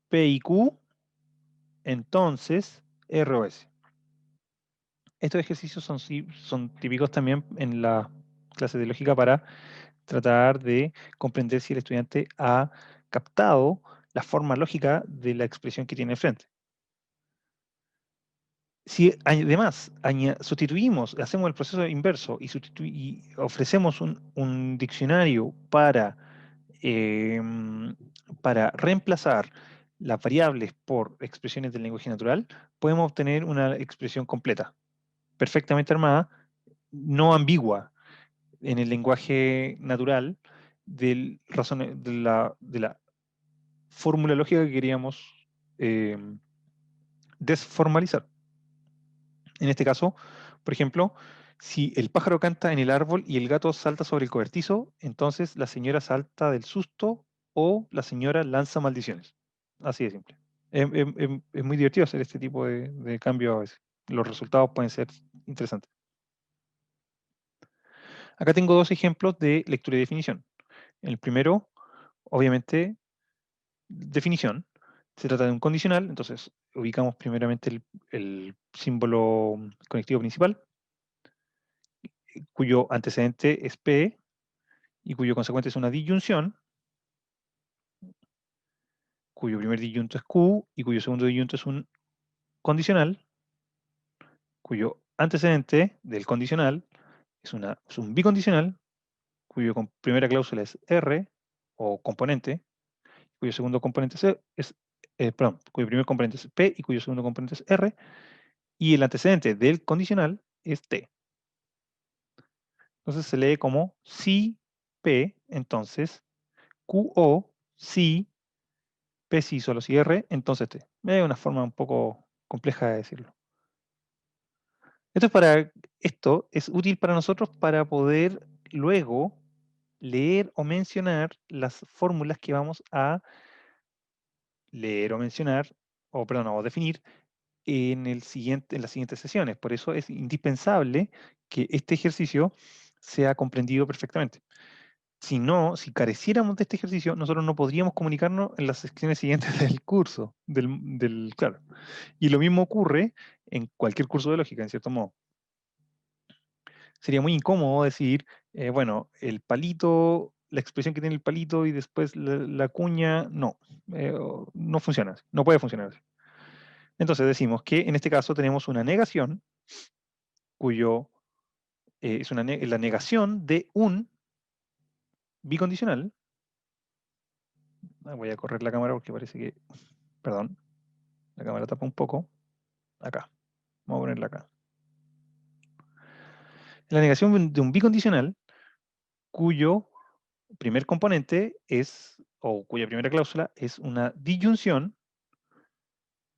Speaker 1: P y Q, entonces R o S. Estos ejercicios son típicos también en la clase de lógica para tratar de comprender si el estudiante ha captado la forma lógica de la expresión que tiene enfrente. Si además sustituimos, hacemos el proceso inverso y ofrecemos un diccionario para reemplazar las variables por expresiones del lenguaje natural, podemos obtener una expresión completa, perfectamente armada, no ambigua en el lenguaje natural de la fórmula lógica que queríamos desformalizar. En este caso, por ejemplo, Si el pájaro canta en el árbol y el gato salta sobre el cobertizo, entonces la señora salta del susto o la señora lanza maldiciones. Así de simple. Es muy divertido hacer este tipo de cambio a veces. Los resultados pueden ser interesantes. Acá tengo dos ejemplos de lectura y definición. El primero, obviamente, definición. Se trata de un condicional, entonces ubicamos primeramente el símbolo conectivo principal, cuyo antecedente es P y cuyo consecuente es una disyunción, cuyo primer disyunto es Q y cuyo segundo disyunto es un condicional, cuyo antecedente del condicional es un bicondicional, cuyo primera cláusula es R o componente, cuyo segundo componente perdón, cuyo primer componente es P y cuyo segundo componente es R, y el antecedente del condicional es T. Entonces se lee como si P, entonces QO, si P si solo si R, entonces T. Es una forma un poco compleja de decirlo. Esto es útil para nosotros para poder luego leer o mencionar las fórmulas que vamos a leer o mencionar, o perdón, o definir en las siguientes sesiones. Por eso es indispensable que este ejercicio sea comprendido perfectamente. Si no, si careciéramos de este ejercicio, nosotros no podríamos comunicarnos en las secciones siguientes del curso, claro. Y lo mismo ocurre en cualquier curso de lógica, en cierto modo. Sería muy incómodo decir, bueno, el palito, la expresión que tiene el palito y después la cuña, no, no funciona así, no puede funcionar así. Entonces decimos que en este caso tenemos una negación, cuyo es la negación de un bicondicional. Voy a correr la cámara porque parece que, perdón, la cámara tapa un poco. Acá, vamos a ponerla acá. La negación de un bicondicional cuyo primer componente es, o cuya primera cláusula es una disyunción,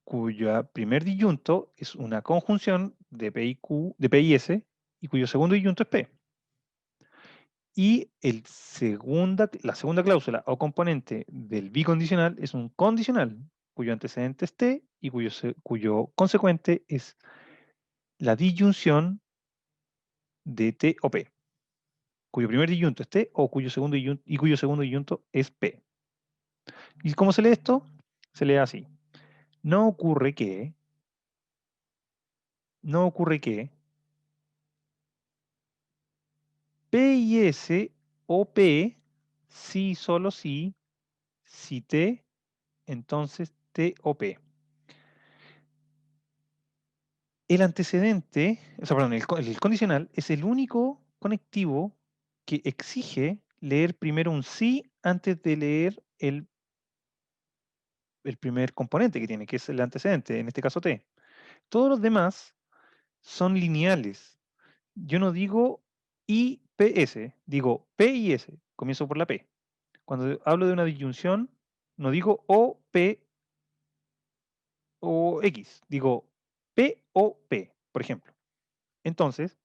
Speaker 1: cuyo primer disyunto es una conjunción de P y Q, de P y S, y cuyo segundo disyunto es P. Y la segunda cláusula o componente del bicondicional es un condicional, cuyo antecedente es T y cuyo consecuente es la disyunción de T o P, cuyo primer disyunto es T o cuyo segundo disyunto es P. ¿Y cómo se lee esto? Se lee así. No ocurre que P y S o P, si solo si T, entonces T o P. El antecedente, o sea, perdón, el condicional es el único conectivo que exige leer primero un sí antes de leer el primer componente que tiene, que es el antecedente, en este caso T. Todos los demás son lineales. Yo no digo IPS, digo P y S, comienzo por la P. Cuando hablo de una disyunción, no digo O, P o X, digo P o P, por ejemplo. Entonces,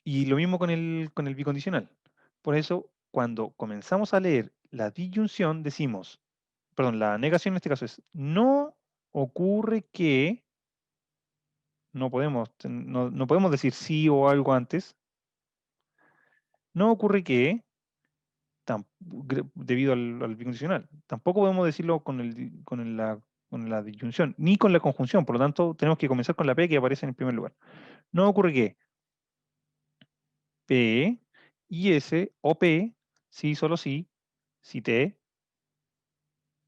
Speaker 1: y lo mismo con el bicondicional. Por eso, cuando comenzamos a leer la disyunción, decimos, perdón, la negación en este caso es, no ocurre que, no podemos decir sí o algo antes, no ocurre que, debido al bicondicional. Tampoco podemos decirlo con la disyunción, ni con la conjunción, por lo tanto, tenemos que comenzar con la P que aparece en el primer lugar. No ocurre que P y S o P, sí, solo sí, si T,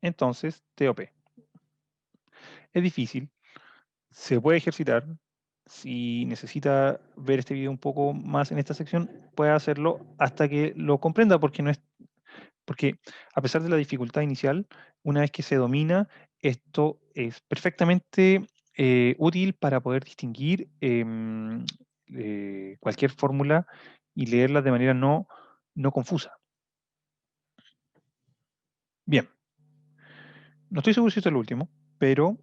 Speaker 1: entonces T o P. Es difícil, se puede ejercitar. Si necesita ver este video un poco más en esta sección, puede hacerlo hasta que lo comprenda, porque a pesar de la dificultad inicial, una vez que se domina, esto es perfectamente útil para poder distinguir cualquier fórmula y leerla de manera no confusa. Bien, no estoy seguro si esto es lo último, pero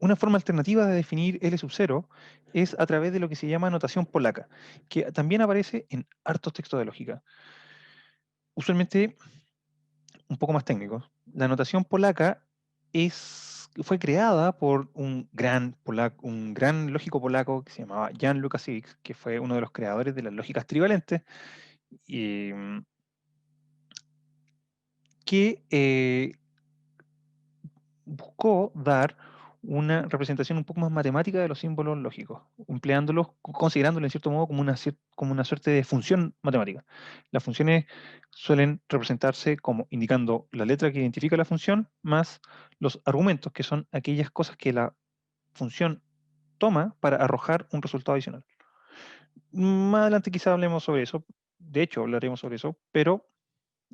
Speaker 1: Una forma alternativa de definir L sub 0 es a través de lo que se llama notación polaca, que también aparece en hartos textos de lógica. Usualmente un poco más técnicos. La notación polaca fue creada por un gran lógico polaco que se llamaba Jan Lukasiewicz, que fue uno de los creadores de las lógicas trivalentes, y, que buscó dar una representación un poco más matemática de los símbolos lógicos, empleándolos, considerándolos en cierto modo como como una suerte de función matemática. Las funciones suelen representarse como indicando la letra que identifica la función más los argumentos, que son aquellas cosas que la función toma para arrojar un resultado adicional. Más adelante quizá hablemos sobre eso, de hecho hablaremos sobre eso, pero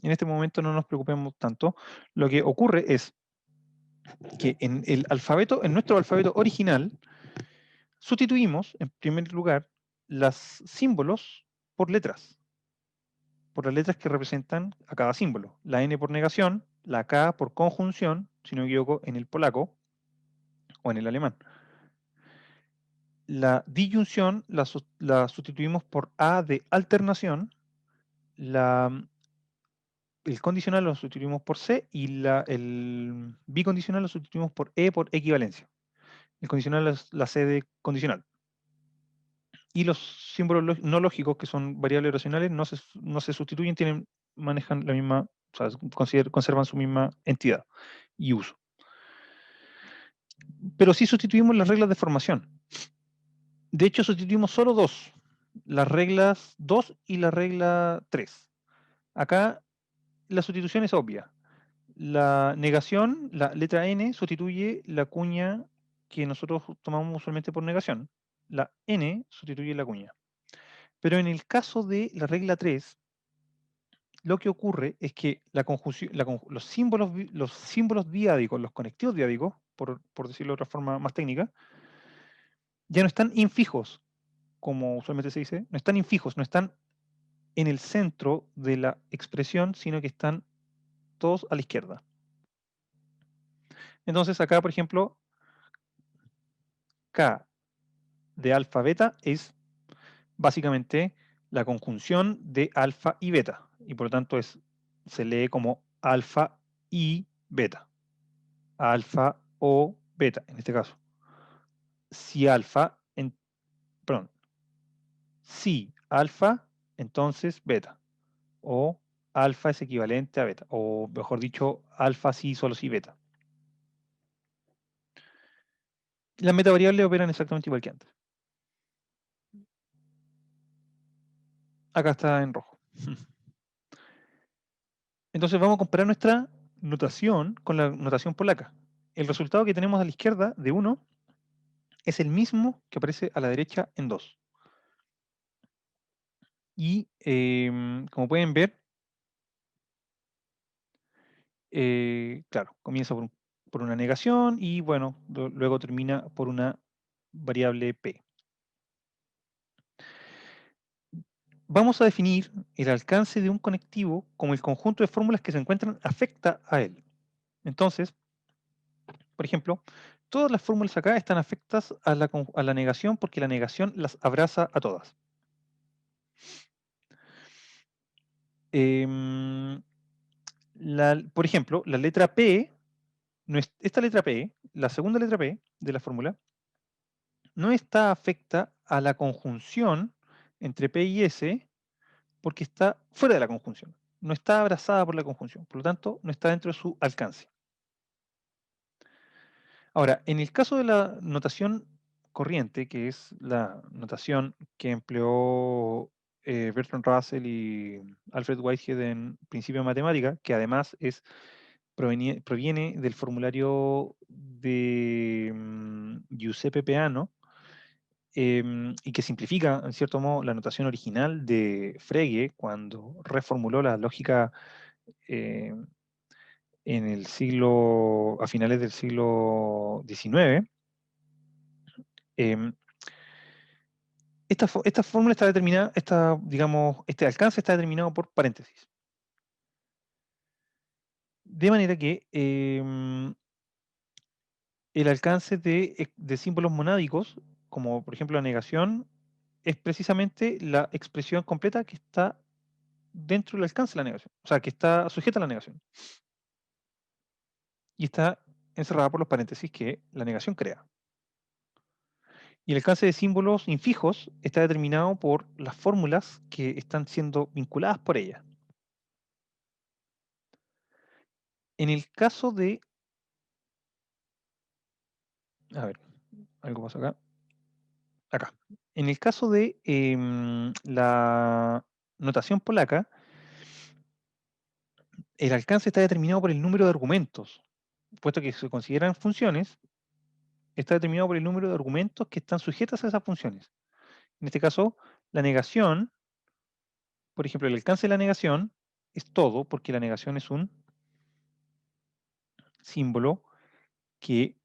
Speaker 1: en este momento no nos preocupemos tanto. Lo que ocurre es que en nuestro alfabeto original, sustituimos, en primer lugar, los símbolos por las letras que representan a cada símbolo. La N por negación, la K por conjunción, si no me equivoco, en el polaco o en el alemán. La disyunción la sustituimos por A de alternación, el condicional lo sustituimos por C y el bicondicional lo sustituimos por E por equivalencia. El condicional es la C de condicional. Y los símbolos no lógicos, que son variables racionales, no se sustituyen, manejan la misma, o sea, conservan su misma entidad y uso. Pero sí sustituimos las reglas de formación. De hecho, sustituimos solo dos, las reglas 2 y la regla 3. Acá la sustitución es obvia. La negación, la letra N, sustituye la cuña que nosotros tomamos usualmente por negación. La N sustituye la cuña. Pero en el caso de la regla 3, lo que ocurre es que la conjunción, los símbolos diádicos, los conectivos diádicos, por decirlo de otra forma más técnica, ya no están infijos, como usualmente se dice, no están infijos, no están en el centro de la expresión, sino que están todos a la izquierda. Entonces acá, por ejemplo, K de alfa beta es básicamente la conjunción de alfa y beta, y por lo tanto se lee como alfa y beta, alfa o beta en este caso. Si alfa, perdón, si alfa, entonces beta, o alfa es equivalente a beta, o mejor dicho, alfa sí, solo si beta. Las metavariables operan exactamente igual que antes. Acá está en rojo. Entonces vamos a comparar nuestra notación con la notación polaca. El resultado que tenemos a la izquierda de 1 es el mismo que aparece a la derecha en 2. Y como pueden ver, claro, comienza por una negación y bueno, luego termina por una variable p. Vamos a definir el alcance de un conectivo como el conjunto de fórmulas que se encuentran afecta a él. Entonces, por ejemplo, todas las fórmulas acá están afectas a la negación porque la negación las abraza a todas. Por ejemplo, la letra P, esta letra P, la segunda letra P de la fórmula, no está afecta a la conjunción entre P y S porque está fuera de la conjunción. No está abrazada por la conjunción, por lo tanto, no está dentro de su alcance. Ahora, en el caso de la notación corriente, que es la notación que empleó Bertrand Russell y Alfred Whitehead en Principio de Matemática, que además proviene del formulario de Giuseppe Peano, y que simplifica, en cierto modo, la notación original de Frege cuando reformuló la lógica eh, a finales del siglo XIX. Esta fórmula está determinada, digamos, este alcance está determinado por paréntesis. De manera que El alcance de símbolos monádicos, como por ejemplo la negación, es precisamente la expresión completa que está dentro del alcance de la negación, o sea, que está sujeta a la negación. Y está encerrada por los paréntesis que la negación crea. Y el alcance de símbolos infijos está determinado por las fórmulas que están siendo vinculadas por ella. En el caso de... A ver, algo pasa acá. Acá. En el caso de la notación polaca, el alcance está determinado por el número de argumentos. Puesto que se consideran funciones, está determinado por el número de argumentos que están sujetas a esas funciones. En este caso, la negación, por ejemplo, el alcance de la negación es todo, porque la negación es un símbolo que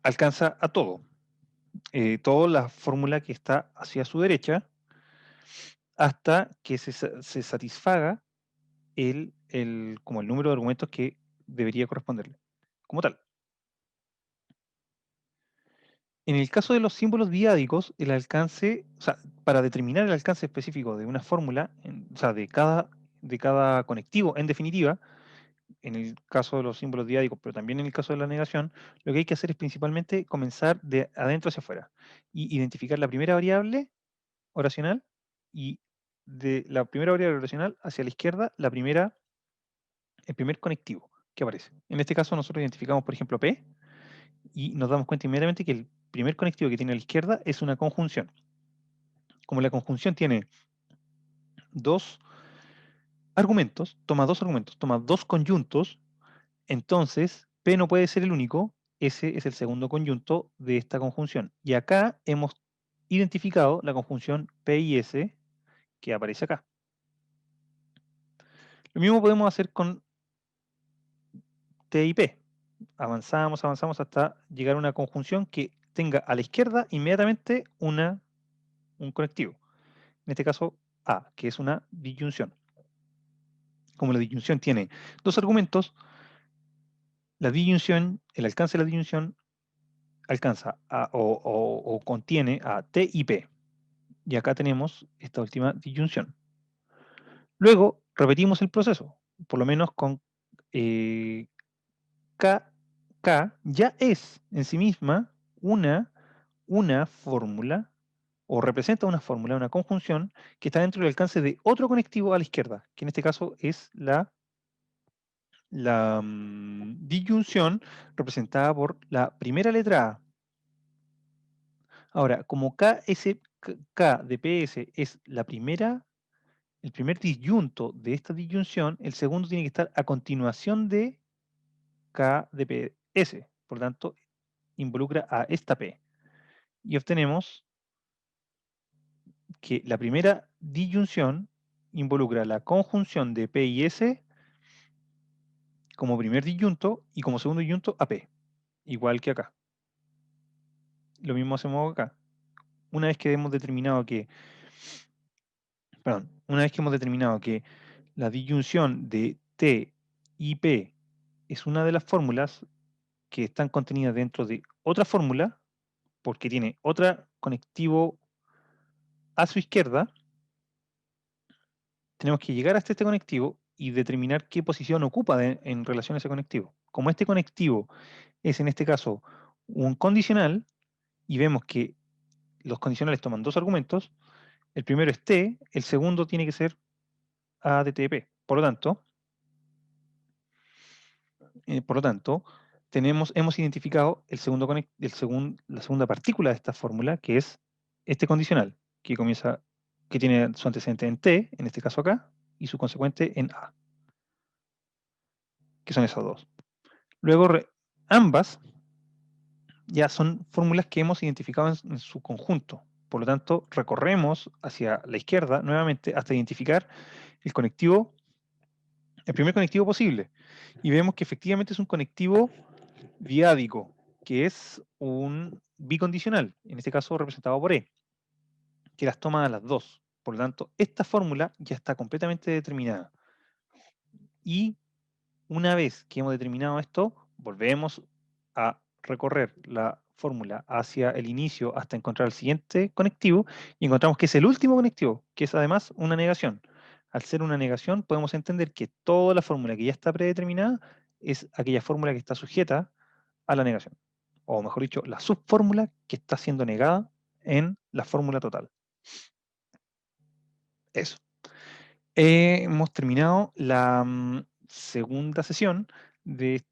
Speaker 1: alcanza a todo. Toda la fórmula que está hacia su derecha hasta que se satisfaga como el número de argumentos que debería corresponderle, como tal. En el caso de los símbolos diádicos, el alcance, o sea, para determinar el alcance específico de una fórmula, o sea, de cada conectivo, en definitiva, en el caso de los símbolos diádicos, pero también en el caso de la negación, lo que hay que hacer es principalmente comenzar de adentro hacia afuera y identificar la primera variable oracional y de la primera variable oracional hacia la izquierda, el primer conectivo que aparece. En este caso nosotros identificamos, por ejemplo, P y nos damos cuenta inmediatamente que el primer conectivo que tiene a la izquierda es una conjunción. Como la conjunción tiene dos dos argumentos, toma dos conjuntos, entonces P no puede ser el único, ese es el segundo conjunto de esta conjunción. Y acá hemos identificado la conjunción P y S que aparece acá. Lo mismo podemos hacer con T y P. Avanzamos, avanzamos hasta llegar a una conjunción que tenga a la izquierda inmediatamente un conectivo. En este caso, A, que es una disyunción. Como la disyunción tiene dos argumentos, la disyunción, el alcance de la disyunción alcanza o contiene a T y P. Y acá tenemos esta última disyunción. Luego repetimos el proceso, por lo menos con eh, K, K ya es en sí misma una fórmula o representa una fórmula, una conjunción que está dentro del alcance de otro conectivo a la izquierda, que en este caso es la disyunción representada por la primera letra A. Ahora, como K de PS es el primer disyunto de esta disyunción, el segundo tiene que estar a continuación de K de PS. Por lo tanto, involucra a esta P. Y obtenemos que la primera disyunción involucra la conjunción de P y S como primer disyunto y como segundo disyunto a P, igual que acá. Lo mismo hacemos acá. Una vez que hemos determinado que, una vez que hemos determinado que la disyunción de T y P es una de las fórmulas que están contenidas dentro de otra fórmula, porque tiene otro conectivo a su izquierda, tenemos que llegar hasta este conectivo y determinar qué posición ocupa en relación a ese conectivo. Como este conectivo es en este caso un condicional, y vemos que los condicionales toman dos argumentos, el primero es T, el segundo tiene que ser A de TP. Por lo tanto hemos identificado la segunda partícula de esta fórmula, que es este condicional, que tiene su antecedente en T, en este caso acá, y su consecuente en A, que son esos dos. Luego, ambas ya son fórmulas que hemos identificado en su conjunto. Por lo tanto, recorremos hacia la izquierda nuevamente hasta identificar el conectivo, el primer conectivo posible. Y vemos que efectivamente es un conectivo diádico, que es un bicondicional, en este caso representado por E, que las toma a las dos. Por lo tanto, esta fórmula ya está completamente determinada. Y una vez que hemos determinado esto, volvemos a recorrer la fórmula hacia el inicio hasta encontrar el siguiente conectivo y encontramos que es el último conectivo, que es además una negación. Al ser una negación, podemos entender que toda la fórmula que ya está predeterminada es aquella fórmula que está sujeta a la negación. O mejor dicho, la subfórmula que está siendo negada en la fórmula total. Eso. Hemos terminado la segunda sesión de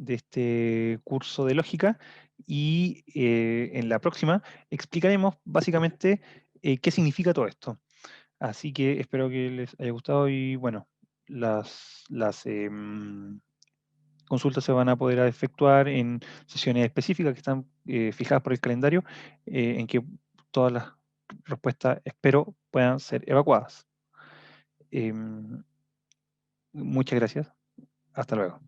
Speaker 1: este curso de lógica y en la próxima explicaremos básicamente qué significa todo esto. Así que espero que les haya gustado y bueno, las consultas se van a poder efectuar en sesiones específicas que están fijadas por el calendario, en que todas las respuestas espero puedan ser evacuadas. Muchas gracias. Hasta luego.